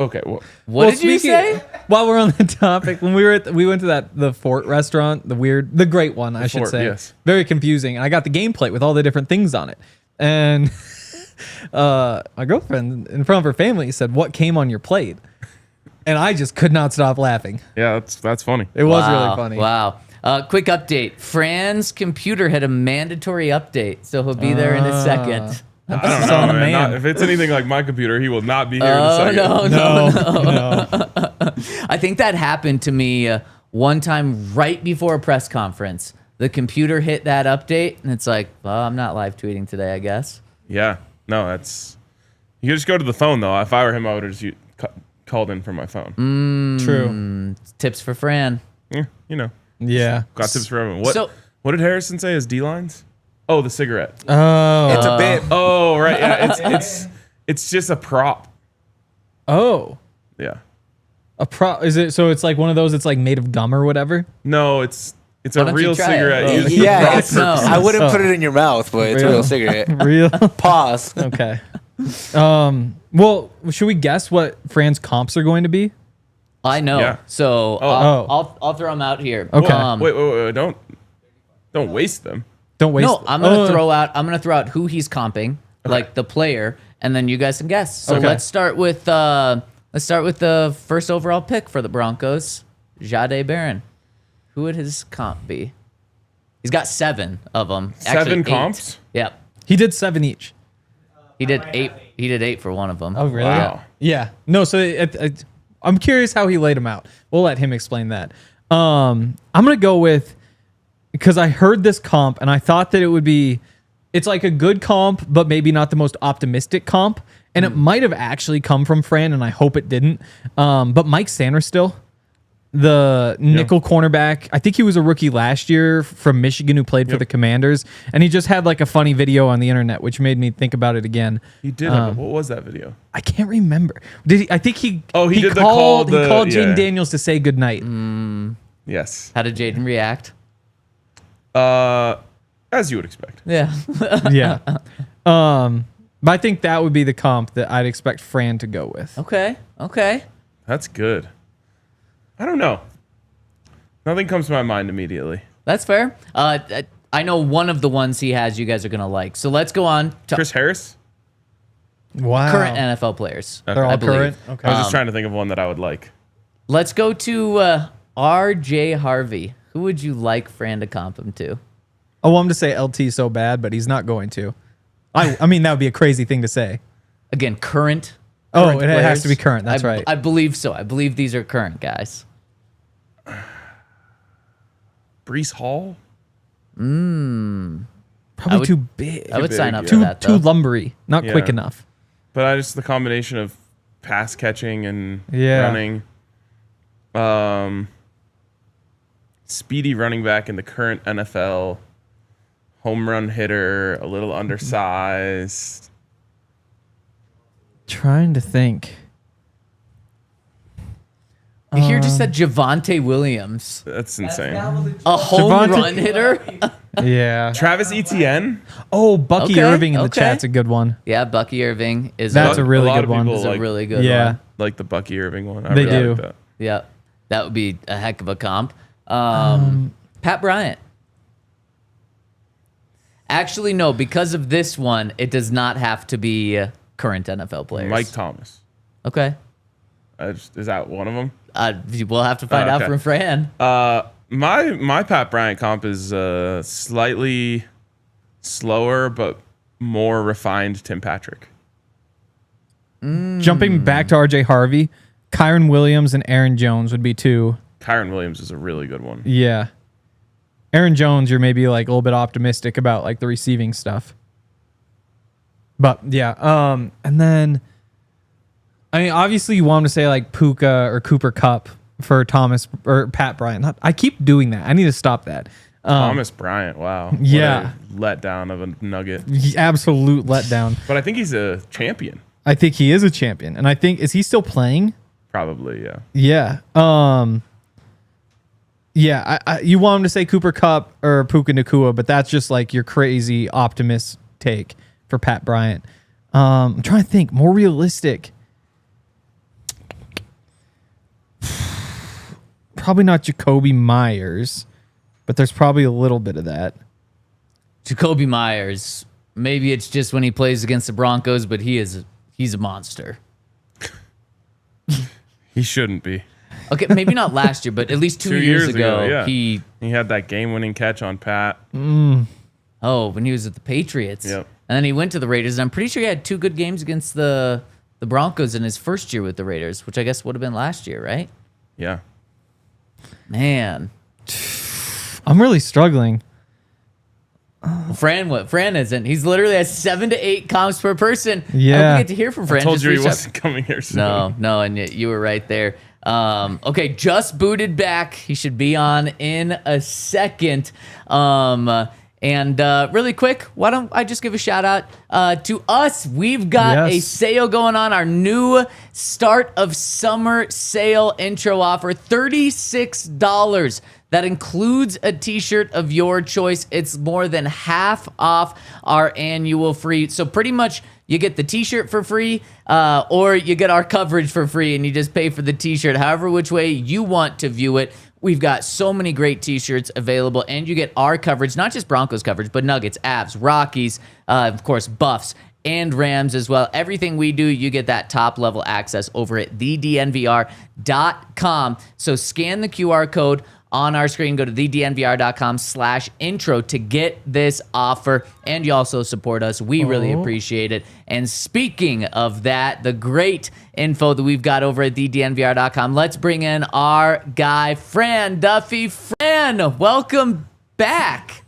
Okay. Well, What did you say? While we're on the topic, when we went to the Fort restaurant, the great one, I should Fort, say. yes. Very confusing. And I got the game plate with all the different things on it. And my girlfriend, in front of her family, said, "What came on your plate?" And I just could not stop laughing. yeah, that's funny. It was Wow, really funny. Wow. Quick update. Fran's computer had a mandatory update, so he'll be there in a second. I don't on know, the man. man. If it's anything like my computer, he will not be here in a second. No. I think that happened to me one time right before a press conference. The computer hit that update, and it's like, well, I'm not live tweeting today, I guess. Yeah. No, that's... You could just go to the phone, though. If I were him, I would have just called in from my phone. True. Tips for Fran. Yeah, you know. Yeah. Got tips for everyone. So- What did Harrison say as D-lines? Oh, the cigarette. Oh. It's a bit. Oh, right. Yeah, it's just a prop. Oh. Yeah. A is it? So it's like one of those. It's like made of gum or whatever. No, it's Why a don't you real try it? cigarette. Oh. used for Yeah, prop it's, No. purposes. I wouldn't Oh. put it in your mouth, but it's a Real. real cigarette. Real. Pause. Okay. Well, should we guess what Fran's comps are going to be? I know. Yeah. So Oh. I'll throw them out here. Okay. Wait, don't waste them. Don't waste. No, I'm gonna throw out who he's comping, like the player, and then you guys can guess. So Okay. let's start with the first overall pick for the Broncos, Jahdae Barron. Who would his comp be? He's got 7 of them. Seven Eight. comps? Yep. He did 7 each. He did 8. He did 8 for one of them. Oh, really? Wow. Yeah. No. So I'm curious how he laid them out. We'll let him explain that. I'm gonna go with, because I heard this comp and I thought that it would be, it's like a good comp, but maybe not the most optimistic comp. And it might have actually come from Fran, and I hope it didn't. But Mike Sanderstill, the nickel cornerback, I think he was a rookie last year from Michigan who played for the Commanders. And he just had like a funny video on the internet, which made me think about it again. He did. What was that video? I can't remember. Did he? I think he. Oh, he did the called. call, He called yeah. Jaden Daniels to say goodnight. Yes. How did Jaden react? As you would expect. Yeah. Yeah. But I think that would be the comp that I'd expect Fran to go with. Okay. That's good. I don't know. Nothing comes to my mind immediately. That's fair. I know one of the ones he has you guys are gonna like. So let's go on to Chris Harris? Wow. current NFL players. They're all I believe. current. Okay. I was just trying to think of one that I would like. Let's go to R.J. Harvey. Who would you like Fran to comp him to? I want him to say LT so bad, but he's not going to. I mean, that would be a crazy thing to say. Again, current. Oh, current it has players. to be current. That's right. I believe so. I believe these are current guys. Brees Hall? Probably would- too big. I would big, sign up yeah. for Too that, though. lumbery. Not quick Yeah. enough. But I just the combination of pass catching and Yeah. running. Speedy running back in the current NFL. Home run hitter, a little undersized. Trying to think. Here just said Javonte Williams, That's insane. a home Javonte- run hitter. Yeah. Travis Etienne. Oh, Bucky Okay, Irving in the okay. chat's a good one. Yeah, Bucky Irving is That's a really lot good of one. people is a like, really good Yeah. one. like the Bucky Irving one. I They really do. like that. Yeah, that would be a heck of a comp. Pat Bryant. Actually, no, because of this one, it does not have to be current NFL players. Mike Thomas. Okay. Is that one of them? We'll have to find out okay. from Fran. My Pat Bryant comp is slightly slower but more refined Tim Patrick. Jumping back to RJ Harvey, Kyron Williams and Aaron Jones would be 2. Kyron Williams is a really good one. Yeah. Aaron Jones, you're maybe like a little bit optimistic about like the receiving stuff. But yeah, and then I mean obviously you want him to say like Puka or Cooper Kupp for Thomas or Pat Bryant. I keep doing that. I need to stop that. Thomas Bryant, wow. What Yeah. a letdown of a nugget. Absolute letdown. But I think he's a champion. I think he is a champion. And I think, is he still playing? Probably, yeah. Yeah. Yeah, you want him to say Cooper Kupp or Puka Nacua, but that's just like your crazy optimist take for Pat Bryant. I'm trying to think more realistic. Probably not Jacoby Myers, but there's probably a little bit of that. Jacoby Myers. Maybe it's just when he plays against the Broncos, but he's a monster. He shouldn't be. Okay, maybe not last year, but at least 2 years ago, yeah. he He had that game-winning catch on Pat. Oh, when he was at the Patriots. Yep. And then he went to the Raiders. And I'm pretty sure he had 2 good games against the Broncos in his first year with the Raiders, which I guess would have been last year, right? Yeah. Man. I'm really struggling. Fran isn't. He's literally at 7 to 8 comps per person. Yeah. I get to hear from Fran. I told Just you he reach out. wasn't coming here soon. No, and you were right there. Okay, just booted back. He should be on in a second. And really quick, why don't I just give a shout out to us? We've got a sale going on, our new start of summer sale intro offer, $36. That includes a t-shirt of your choice. It's more than half off our annual free. So pretty much you get the t-shirt for free or you get our coverage for free and you just pay for the t-shirt, however which way you want to view it. We've got so many great t-shirts available, and you get our coverage, not just Broncos coverage, but Nuggets, Avs, Rockies, of course, Buffs, and Rams as well. Everything we do, you get that top-level access over at thednvr.com. So scan the QR code on our screen. Go to thednvr.com/intro to get this offer. And you also support us. We really appreciate it. And speaking of that, the great info that we've got over at thednvr.com, let's bring in our guy, Fran Duffy. Fran, welcome back.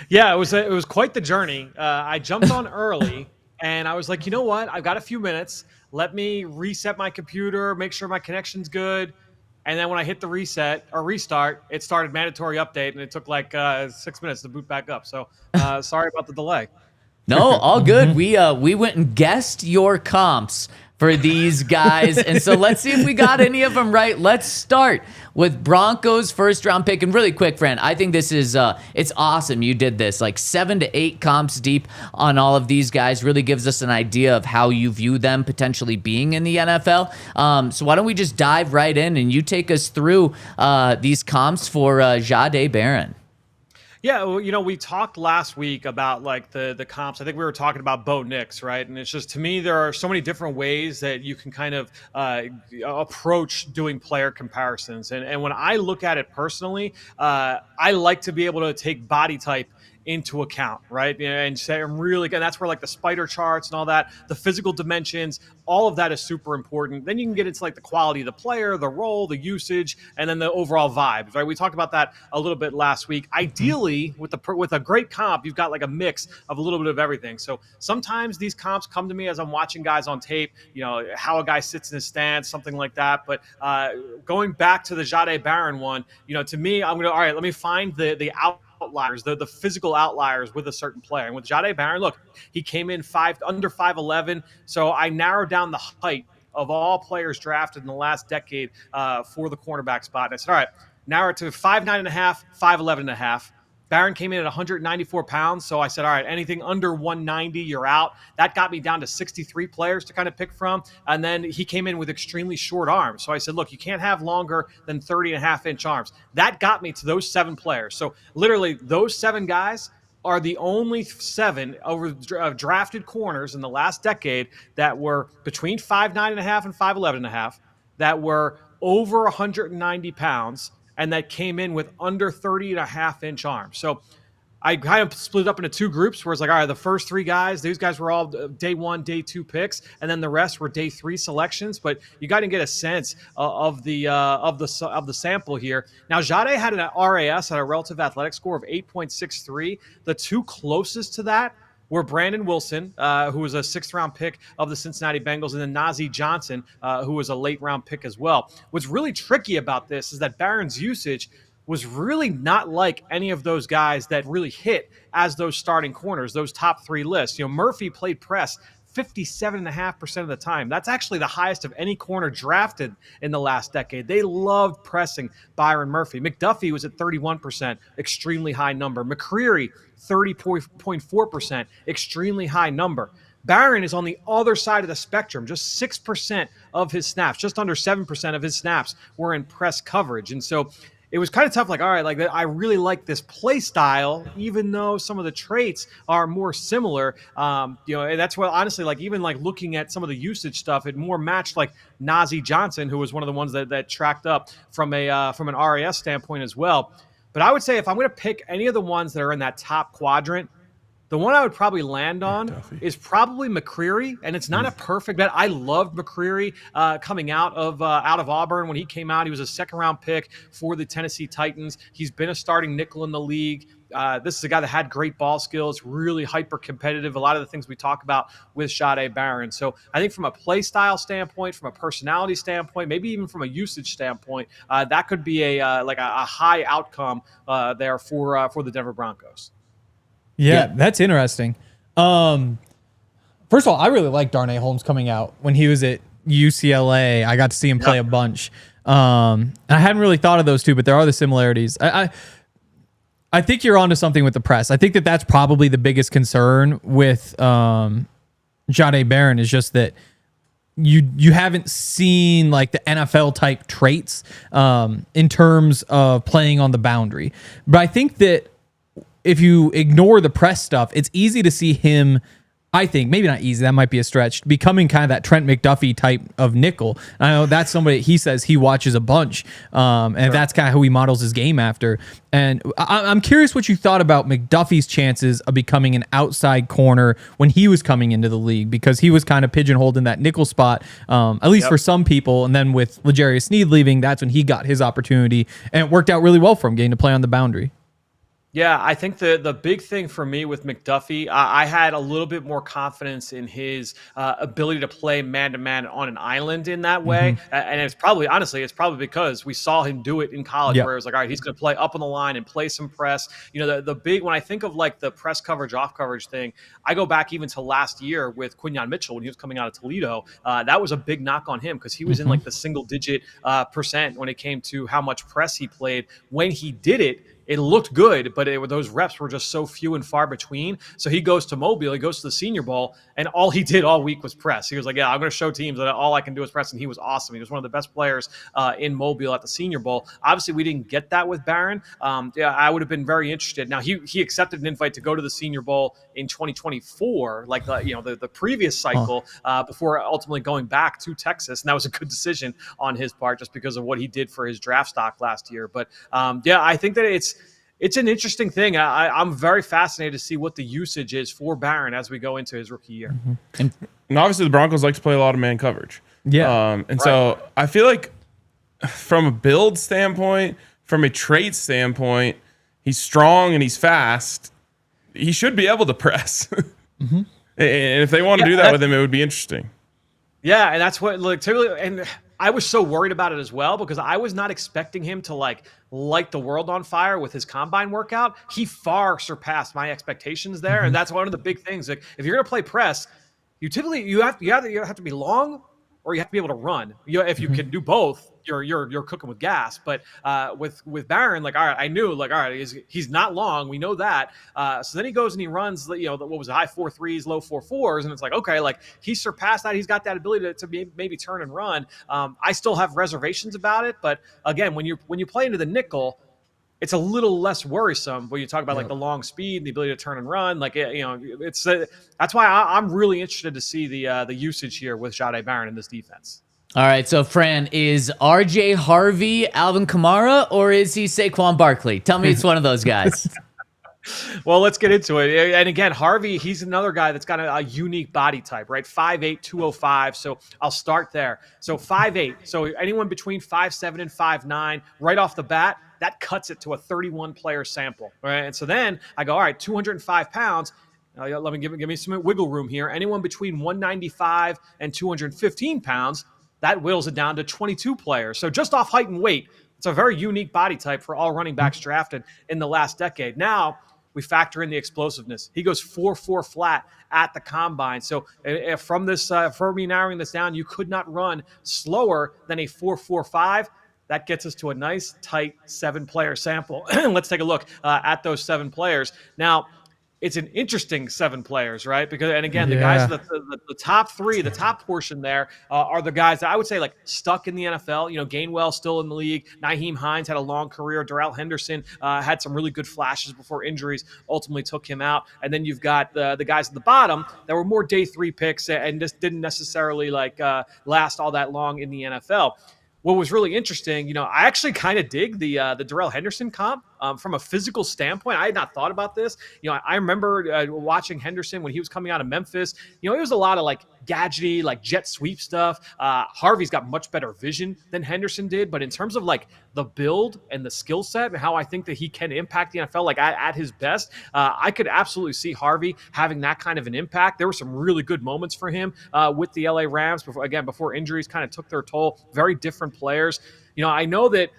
Yeah, it was quite the journey. I jumped on early, and I was like, you know what? I've got a few minutes. Let me reset my computer, make sure my connection's good. And then when I hit the reset or restart, it started mandatory update, and it took like 6 minutes to boot back up. So sorry about the delay. No, all good. We went and guessed your comps for these guys. And so let's see if we got any of them right. Let's start with Broncos first round pick. And really quick, Fran, I think this is it's awesome you did this. Like 7 to 8 comps deep on all of these guys really gives us an idea of how you view them potentially being in the NFL. So why don't we just dive right in and you take us through these comps for Jahdae Barron. Yeah, well, we talked last week about like the comps. I think we were talking about Bo Nix, right? And it's just, to me, there are so many different ways that you can kind of approach doing player comparisons. And when I look at it personally, I like to be able to take body type into account, right? And say, and that's where like the spider charts and all that, the physical dimensions, all of that is super important. Then you can get into like the quality of the player, the role, the usage, and then the overall vibe, right? We talked about that a little bit last week. Ideally, with a great comp, you've got like a mix of a little bit of everything. So sometimes these comps come to me as I'm watching guys on tape, how a guy sits in his stance, something like that. But going back to the Jahdae Barron one, to me, I'm all right, let me find the outliers, the physical outliers with a certain player. And with Jahdae Barron, look, he came in under 5'11", so I narrowed down the height of all players drafted in the last decade for the cornerback spot. And I said, all right, narrow it to 5'9.5", 5'11.5". Barron came in at 194 pounds, so I said, all right, anything under 190, you're out. That got me down to 63 players to kind of pick from, and then he came in with extremely short arms. So I said, look, you can't have longer than 30.5-inch arms. That got me to those 7 players. So literally those 7 guys are the only 7 drafted corners in the last decade that were between 5'9.5" and 5'11.5", that were over 190 pounds, and that came in with under 30.5-inch arms. So I kind of split it up into 2 groups where it's like, all right, the first 3 guys, these guys were all day 1, day 2 picks, and then the rest were day 3 selections. But you got to get a sense of the sample here. Now, Jahdae had an RAS at a relative athletic score of 8.63. The 2 closest to that were Brandon Wilson, who was a 6th-round pick of the Cincinnati Bengals, and then Najee Johnson, who was a late-round pick as well. What's really tricky about this is that Barron's usage was really not like any of those guys that really hit as those starting corners, those top 3 lists. Murphy played press 57.5% of the time. That's actually the highest of any corner drafted in the last decade. They loved pressing Byron Murphy. McDuffie was at 31%, extremely high number. McCreary, 30.4%, extremely high number. Barron is on the other side of the spectrum. Just 6% of his snaps, just under 7% of his snaps were in press coverage. And so it was kind of tough. Like, all right, like I really like this play style, even though some of the traits are more similar. And that's what, honestly, like even like looking at some of the usage stuff, it more matched like Najee Johnson, who was one of the ones that tracked up from an RAS standpoint as well. But I would say if I'm going to pick any of the ones that are in that top quadrant, the one I would probably land on is probably McCreary, and it's not a perfect bet. I loved McCreary coming out of Auburn when he came out. He was a second-round pick for the Tennessee Titans. He's been a starting nickel in the league. This is a guy that had great ball skills, really hyper-competitive, a lot of the things we talk about with Jahdae Barron. So I think from a play style standpoint, from a personality standpoint, maybe even from a usage standpoint, that could be a high outcome there for the Denver Broncos. Yeah, that's interesting. First of all, I really like Darnay Holmes coming out. When he was at UCLA, I got to see him play a bunch. And I hadn't really thought of those two, but there are the similarities. I think you're onto something with the press. I think that's probably the biggest concern with Jahdae Barron is just that you haven't seen like the NFL type traits in terms of playing on the boundary. But I think that if you ignore the press stuff, it's easy to see him, I think, maybe not easy, that might be a stretch, becoming kind of that Trent McDuffie type of nickel. I know that's somebody he says he watches a bunch, and that's kind of who he models his game after. And I'm curious what you thought about McDuffie's chances of becoming an outside corner when he was coming into the league, because he was kind of pigeonholed in that nickel spot, at least for some people. And then with L'Jarius Sneed leaving, that's when he got his opportunity, and it worked out really well for him getting to play on the boundary. Yeah, I think the big thing for me with McDuffie, I had a little bit more confidence in his ability to play man-to-man on an island in that way. And it's probably because we saw him do it in college where it was like, all right, he's going to play up on the line and play some press. You know, the big, when I think of like the press coverage, off coverage thing, I go back even to last year with Quinyon Mitchell when he was coming out of Toledo. That was a big knock on him because he was in like the single-digit % when it came to how much press he played. When he did it, it looked good, but those reps were just so few and far between. So he goes to Mobile, he goes to the Senior Bowl, and all he did all week was press. He was like, yeah, I'm going to show teams that all I can do is press, and he was awesome. He was one of the best players in Mobile at the Senior Bowl. Obviously, we didn't get that with Barron. I would have been very interested. Now, he accepted an invite to go to the Senior Bowl in 2024, like the previous cycle, before ultimately going back to Texas, and that was a good decision on his part just because of what he did for his draft stock last year. But I think that it's an interesting thing. I'm very fascinated to see what the usage is for Barron as we go into his rookie year. And obviously the Broncos like to play a lot of man coverage. So I feel like from a build standpoint, from a trait standpoint, he's strong and he's fast. He should be able to press. And if they want to do that with him, it would be interesting. Yeah, and that's what typically, and I was so worried about it as well because I was not expecting him to light the world on fire with his combine workout. He far surpassed my expectations there, and that's one of the big things. Like if you're going to play press, you have to be long or you have to be able to run. If you can do both, you're cooking with gas. But with Barron, all right, I knew all right, he's not long. We know that. So then he goes and he runs, what was it, high 4.3s, low 4.4s, and it's like, okay, he surpassed that. He's got that ability to maybe turn and run. I still have reservations about it, but again, when you play into the nickel, it's a little less worrisome when you talk about the long speed, the ability to turn and run. That's why I'm really interested to see the usage here with Jahdae Barron in this defense. All right, so Fran, is RJ Harvey Alvin Kamara or is he Saquon Barkley? Tell me it's one of those guys. Well, let's get into it. And again, Harvey, he's another guy that's got a unique body type, right? 5'8", 205. So I'll start there. So 5'8". So anyone between 5'7" and 5'9", right off the bat, that cuts it to a 31-player sample, right? And so then I go, all right, 205 pounds. Let me give me some wiggle room here. Anyone between 195 and 215 pounds, that whittles it down to 22 players. So just off height and weight, it's a very unique body type for all running backs drafted in the last decade. Now we factor in the explosiveness. He goes 4.4 flat at the combine. So from me narrowing this down, you could not run slower than a 4.45. That gets us to a nice, tight 7-player sample. Let's take a look at those 7 players. Now, it's an interesting 7 players, right? Because, and again, the guys, the top 3, the top portion there are the guys that I would say stuck in the NFL. Gainwell still in the league. Nyheim Hines had a long career. Darrell Henderson had some really good flashes before injuries ultimately took him out. And then you've got the guys at the bottom that were more day 3 picks and just didn't necessarily last all that long in the NFL. What was really interesting, I actually kind of dig the Darrell Henderson comp. From a physical standpoint, I had not thought about this. I remember watching Henderson when he was coming out of Memphis. It was a lot of like gadgety, like jet sweep stuff. Harvey's got much better vision than Henderson did, but in terms of like the build and the skill set and how I think that he can impact the NFL like at his best, I could absolutely see Harvey having that kind of an impact. There were some really good moments for him with the LA Rams before injuries kind of took their toll. Very different players. I know that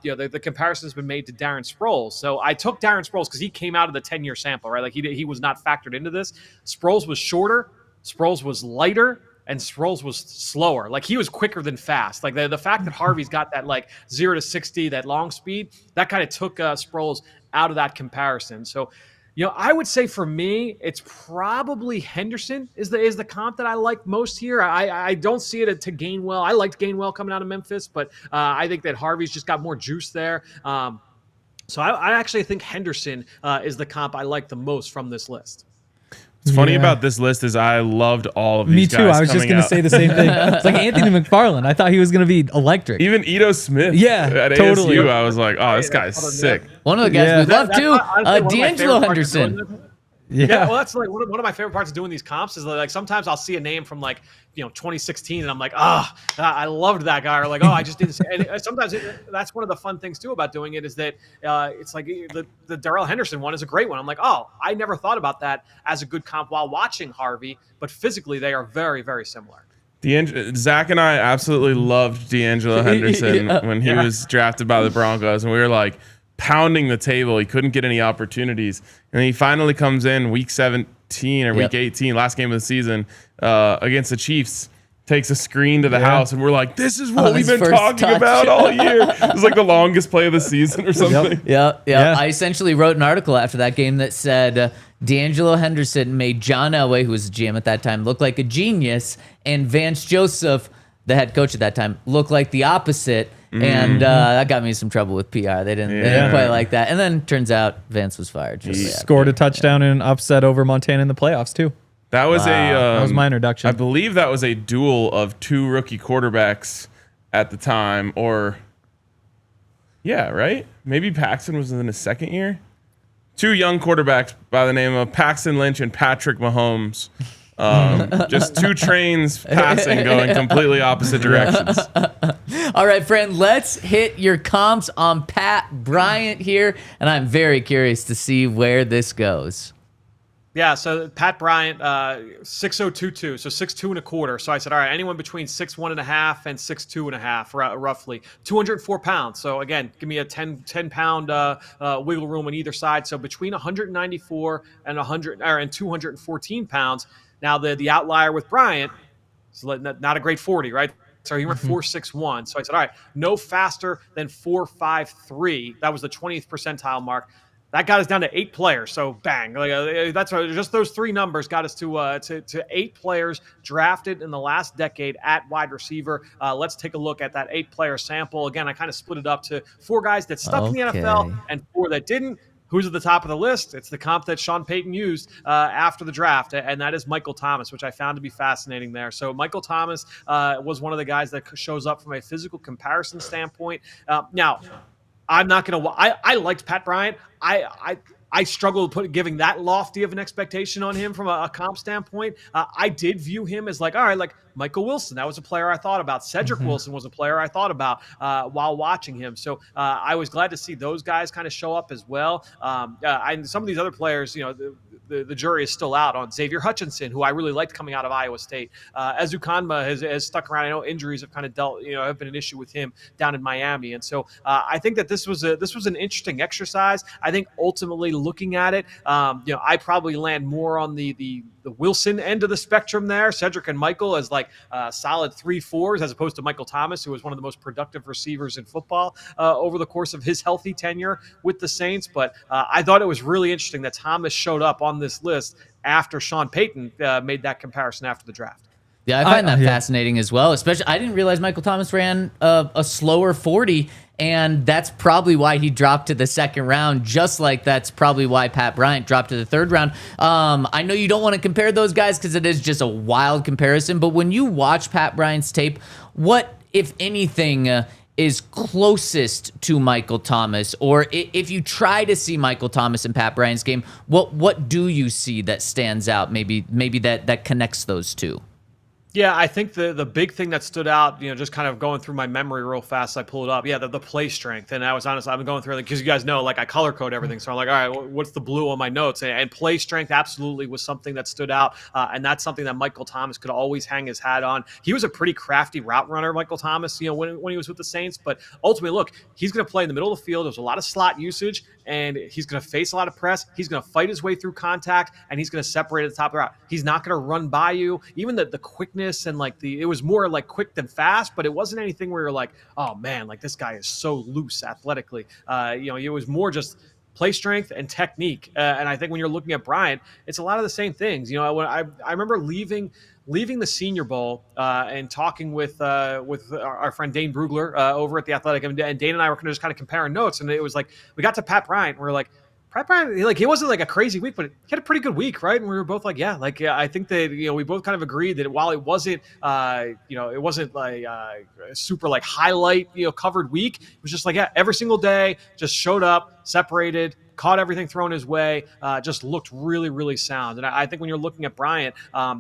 the comparison has been made to Darren Sproles. So I took Darren Sproles because he came out of the 10-year sample, right? Like he was not factored into this. Sproles was shorter, Sproles was lighter, and Sproles was slower. Like he was quicker than fast. Like the fact that Harvey's got that like 0 to 60, that long speed, that kind of took Sproles out of that comparison. So, I would say for me, it's probably Henderson is the comp that I like most here. I don't see it to Gainwell. I liked Gainwell coming out of Memphis, but I think that Harvey's just got more juice there. So I actually think Henderson is the comp I like the most from this list. What's funny about this list is I loved all of these guys. Me too. I was just going to out. say the same thing. It's like Anthony McFarland. I thought he was going to be electric. Even Ito Smith. Yeah, at totally. ASU, I was like, oh, this guy's sick. One of the guys we love too, honestly, D'Angelo Henderson. Yeah, well, that's like one of my favorite parts of doing these comps is like sometimes I'll see a name from like 2016 and I'm like, I loved that guy, or like, I just didn't. And sometimes that's one of the fun things too about doing it is that it's like the Darrell Henderson one is a great one. I'm like, I never thought about that as a good comp while watching Harvey, but physically they are very, very similar. Zach and I absolutely loved D'Angelo Henderson when he was drafted by the Broncos, and we were like pounding the table. He couldn't get any opportunities, and he finally comes in week 17 or week 18, last game of the season, against the Chiefs, takes a screen to the house, and we're like, this is what we've been talking about all year. It was like the longest play of the season or something. Yeah. I essentially wrote an article after that game that said D'Angelo Henderson made John Elway, who was the GM at that time, look like a genius, and Vance Joseph, the head coach at that time, looked like the opposite. And that got me in some trouble with PR. They didn't quite like that. And then turns out Vance was fired. He scored a touchdown in an upset over Montana in the playoffs too. That was that was my introduction. I believe that was a duel of two rookie quarterbacks at the time, right? Maybe Paxton was in his second year. Two young quarterbacks by the name of Paxton Lynch and Patrick Mahomes. Just two trains passing, going completely opposite directions. All right, friend, let's hit your comps on Pat Bryant here, and I'm very curious to see where this goes. Yeah, so Pat Bryant, 6'0", so 6'2" and a quarter. So I said, all right, anyone between 6'1" and a half and 6'2" and a half, roughly. 204 pounds. So again, give me a 10-pound wiggle room on either side. So between 194 and 214 pounds. Now the outlier with Bryant is not a great 40, right? So he went 4.61. So I said, all right, no faster than 4.53. That was the 20th percentile mark. That got us down to 8 players. So bang, that's just those 3 numbers got us to 8 players drafted in the last decade at wide receiver. Let's take a look at that 8-player sample. Again, I kind of split it up to 4 guys that stuck in the NFL and 4 that didn't. Who's at the top of the list? It's the comp that Sean Payton used after the draft, and that is Michael Thomas, which I found to be fascinating there. So Michael Thomas was one of the guys that shows up from a physical comparison standpoint. Now, I'm not going to – I liked Pat Bryant. I struggle giving that lofty of an expectation on him from a comp standpoint. I did view him as like, all right, like Michael Wilson. That was a player I thought about. Cedric Wilson was a player I thought about while watching him. So I was glad to see those guys kind of show up as well. And some of these other players, the jury is still out on Xavier Hutchinson, who I really liked coming out of Iowa State. Ezu Kanma has stuck around. I know injuries have kind of have been an issue with him down in Miami. And so I think that this was an interesting exercise. I think ultimately looking at it, I probably land more on the Wilson end of the spectrum there. Cedric and Michael as like solid 3-4s, as opposed to Michael Thomas, who was one of the most productive receivers in football over the course of his healthy tenure with the Saints. But I thought it was really interesting that Thomas showed up on this list after Sean Payton made that comparison after the draft. Yeah, I find that fascinating as well. Especially, I didn't realize Michael Thomas ran a slower 40, and that's probably why he dropped to the second round, just like that's probably why Pat Bryant dropped to the third round. I know you don't want to compare those guys because it is just a wild comparison, but when you watch Pat Bryant's tape, what, if anything, is closest to Michael Thomas, or if you try to see Michael Thomas in Pat Bryant's game, what do you see that stands out? Maybe that connects those two. Yeah, I think the big thing that stood out, just kind of going through my memory real fast, I pulled it up. Yeah, the play strength. And I was honest, I've been going through it because you guys know, like I color code everything. So I'm like, all right, what's the blue on my notes? And play strength absolutely was something that stood out. And that's something that Michael Thomas could always hang his hat on. He was a pretty crafty route runner, Michael Thomas, when he was with the Saints. But ultimately, look, he's going to play in the middle of the field. There's a lot of slot usage, and he's going to face a lot of press. He's going to fight his way through contact, and he's going to separate at the top of the route. He's not going to run by you. Even the quickness and it was more like quick than fast, but it wasn't anything where you're like, oh man, like this guy is so loose athletically. It was more just play strength and technique. And I think when you're looking at Bryant, it's a lot of the same things. When I remember leaving the Senior Bowl and talking with our friend Dane Brugler over at the Athletic, and Dane and I were just kind of comparing notes, and it was like we got to Pat Bryant, and we're like, Pat Bryant, like, he wasn't like a crazy week, but he had a pretty good week, right? And we were both like, yeah, I think that, we both kind of agreed that while it wasn't, it wasn't like a super like highlight, covered week. It was just like, yeah, every single day, just showed up, separated, caught everything thrown his way, just looked really, really sound. And I think when you're looking at Bryant,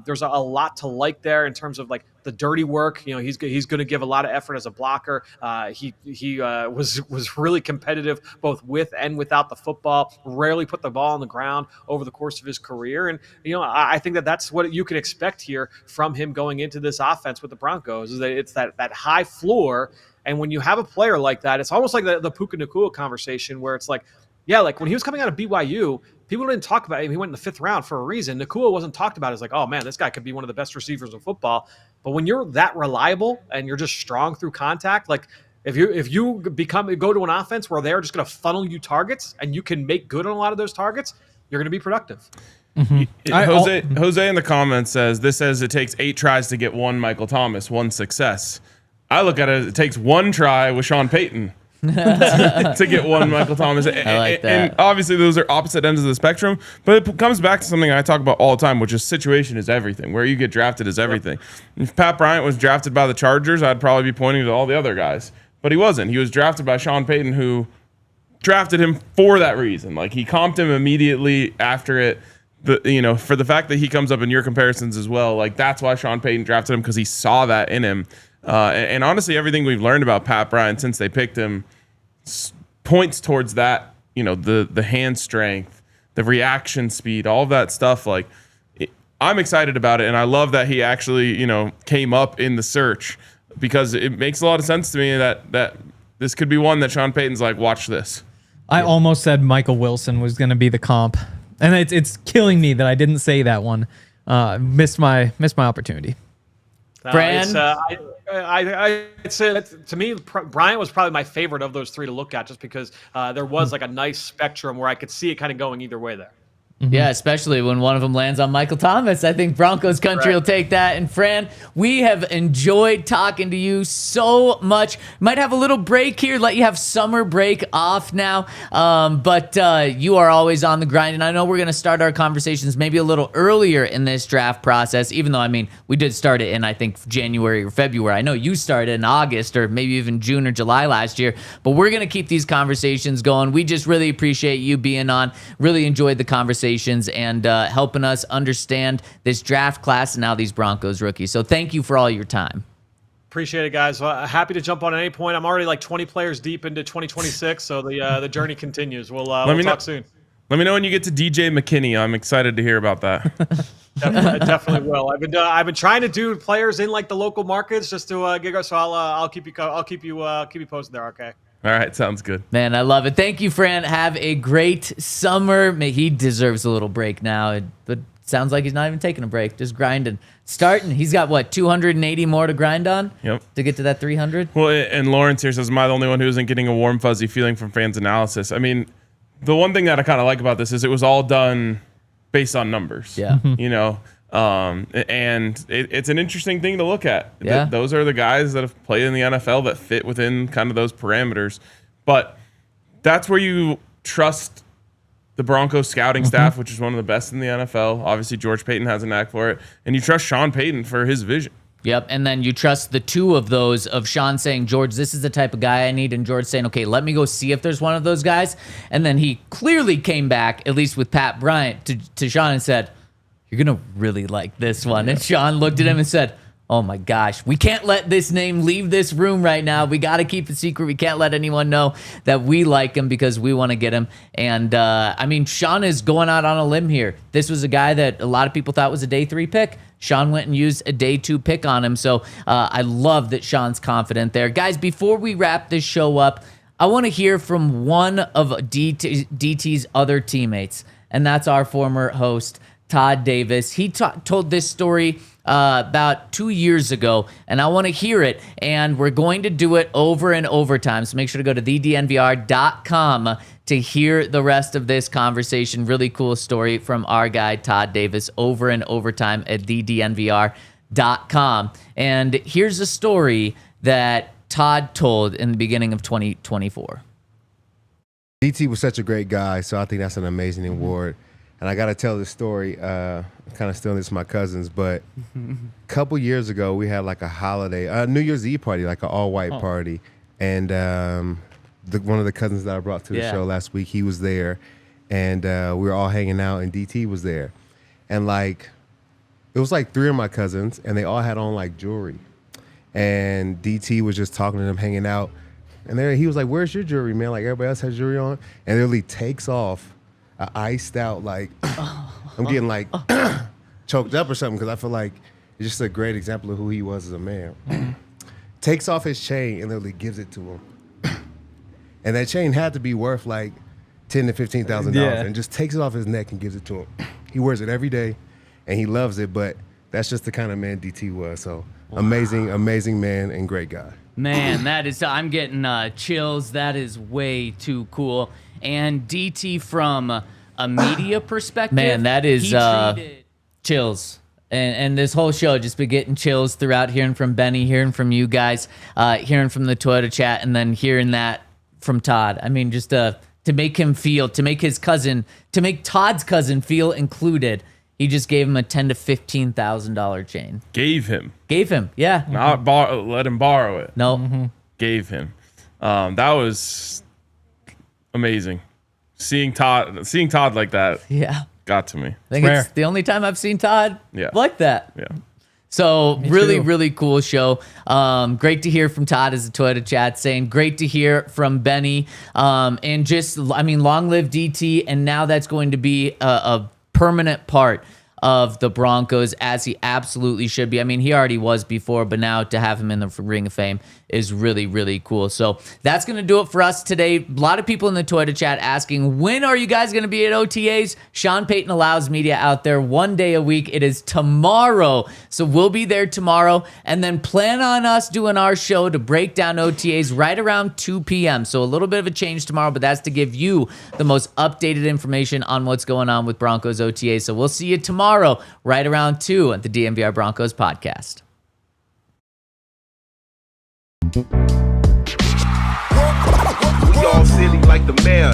there's a lot to like there in terms of like the dirty work. He's going to give a lot of effort as a blocker. He was really competitive both with and without the football. Rarely put the ball on the ground over the course of his career. And I think that's what you can expect here from him going into this offense with the Broncos. Is that it's that high floor. And when you have a player like that, it's almost like the Puka Nacua conversation where it's like, yeah, like when he was coming out of BYU, people didn't talk about him. He went in the 5th round for a reason. Nacua wasn't talked about as like, oh man, this guy could be one of the best receivers in football. But when you're that reliable and you're just strong through contact, like if you go to an offense where they're just going to funnel you targets and you can make good on a lot of those targets, you're going to be productive. Mm-hmm. Jose in the comments says it takes 8 tries to get one Michael Thomas, one success. I look at it takes 1 try with Sean Payton to get one Michael Thomas. I like that. And obviously those are opposite ends of the spectrum, but it comes back to something I talk about all the time, which is situation is everything. Where you get drafted is everything. If Pat Bryant was drafted by the Chargers, I'd probably be pointing to all the other guys, but he wasn't. He was drafted by Sean Payton, who drafted him for that reason. Like, he comped him immediately after it. For the fact that he comes up in your comparisons as well, like that's why Sean Payton drafted him, because he saw that in him. And honestly, everything we've learned about Pat Bryant since they picked him points towards that. The hand strength, the reaction speed, all of that stuff. Like, I'm excited about it, and I love that he actually came up in the search, because it makes a lot of sense to me that this could be one that Sean Payton's like, watch this. I almost said Michael Wilson was going to be the comp, and it's killing me that I didn't say that one. Missed my opportunity. Fran? I'd say to me, Bryant was probably my favorite of those 3 to look at, just because there was like a nice spectrum where I could see it kind of going either way there. Mm-hmm. Yeah, especially when one of them lands on Michael Thomas. I think Broncos Country will take that. And Fran, we have enjoyed talking to you so much. Might have a little break here, let you have summer break off now. But you are always on the grind. And I know we're going to start our conversations maybe a little earlier in this draft process, even though, we did start it in, I think, January or February. I know you started in August or maybe even June or July last year. But we're going to keep these conversations going. We just really appreciate you being on. Really enjoyed the conversation and helping us understand this draft class and now these Broncos rookies. So thank you for all your time. Appreciate it, guys. Happy to jump on at any point. I'm already like 20 players deep into 2026, so the journey continues. We'll talk soon. Let me know when you get to DJ McKinney. I'm excited to hear about that. Definitely will. I've been trying to do players in like the local markets just to get us. So I'll keep you posted there. Okay. All right, sounds good. Man, I love it. Thank you, Fran. Have a great summer. He deserves a little break now, but sounds like he's not even taking a break, just grinding. Starting, he's got, 280 more to grind on? Yep. To get to that 300? Well, and Lawrence here says, am I the only one who isn't getting a warm, fuzzy feeling from fans' analysis? The one thing that I kind of like about this is it was all done based on numbers. Yeah. And it's an interesting thing to look at. Yeah. Those are the guys that have played in the NFL that fit within kind of those parameters. But that's where you trust the Broncos scouting staff, which is one of the best in the NFL. Obviously, George Payton has a knack for it. And you trust Sean Payton for his vision. Yep, and then you trust the two of those of Sean saying, George, this is the type of guy I need, and George saying, okay, let me go see if there's one of those guys. And then he clearly came back, at least with Pat Bryant, to Sean and said, you're going to really like this one. And Sean looked at him and said, oh my gosh, we can't let this name leave this room right now. We got to keep it secret. We can't let anyone know that we like him because we want to get him. And I mean, Sean is going out on a limb here. This was a guy that a lot of people thought was a day 3 pick. Sean went and used a day 2 pick on him. So I love that Sean's confident there. Guys, before we wrap this show up, I want to hear from one of DT's other teammates, and that's our former host, Todd Davis. He told this story about 2 years ago, and I want to hear it, and we're going to do it over and overtime. So make sure to go to thednvr.com to hear the rest of this conversation. Really cool story from our guy, Todd Davis, over and overtime at thednvr.com. And here's a story that Todd told in the beginning of 2024. DT was such a great guy, so I think that's an amazing award. And I got to tell this story, kind of stealing this from my cousins, but a couple years ago, we had like a holiday, a New Year's Eve party, like an all-white party. And one of the cousins that I brought to the show last week, he was there. And we were all hanging out, and DT was there. And like, it was like 3 of my cousins, and they all had on like jewelry. And DT was just talking to them, hanging out. And there he was like, where's your jewelry, man? Like, everybody else has jewelry on. And literally takes off iced out, like, I'm getting like choked up or something because I feel like it's just a great example of who he was as a man. Takes off his chain and literally gives it to him. And that chain had to be worth like $10,000 to $15,000 and just takes it off his neck and gives it to him. He wears it every day and he loves it, but that's just the kind of man DT was. So amazing, amazing man and great guy. Man, that is, I'm getting chills. That is way too cool. And DT, from a media perspective, man, that is chills. And this whole show just been getting chills throughout, hearing from Benny, hearing from you guys, hearing from the Twitter chat, and then hearing that from Todd. I mean, just to make him feel, to make his cousin, to make Todd's cousin feel included, he just gave him a $10,000 to $15,000 chain. Gave him, yeah. not let him borrow it. No, Gave him. That was amazing. Seeing Todd like that, got to me. I think it's the only time I've seen Todd like that. Yeah. So really cool show. Great to hear from Todd as the Twitter chat saying, great to hear from Benny. And just, I mean, long live DT. And now that's going to be a permanent part of the Broncos, as he absolutely should be. I mean, he already was before, but now to have him in the Ring of Fame is really cool. So that's going to do it for us today. A lot of people in the Twitter chat asking, when are you guys going to be at OTAs? Sean Payton allows media out there 1 day a week. It is tomorrow. So we'll be there tomorrow, and then plan on us doing our show to break down OTAs right around 2 p.m. So a little bit of a change tomorrow, but that's to give you the most updated information on what's going on with Broncos OTAs. So we'll see you tomorrow right around 2 at the DNVR Broncos Podcast. We all silly like the mayor.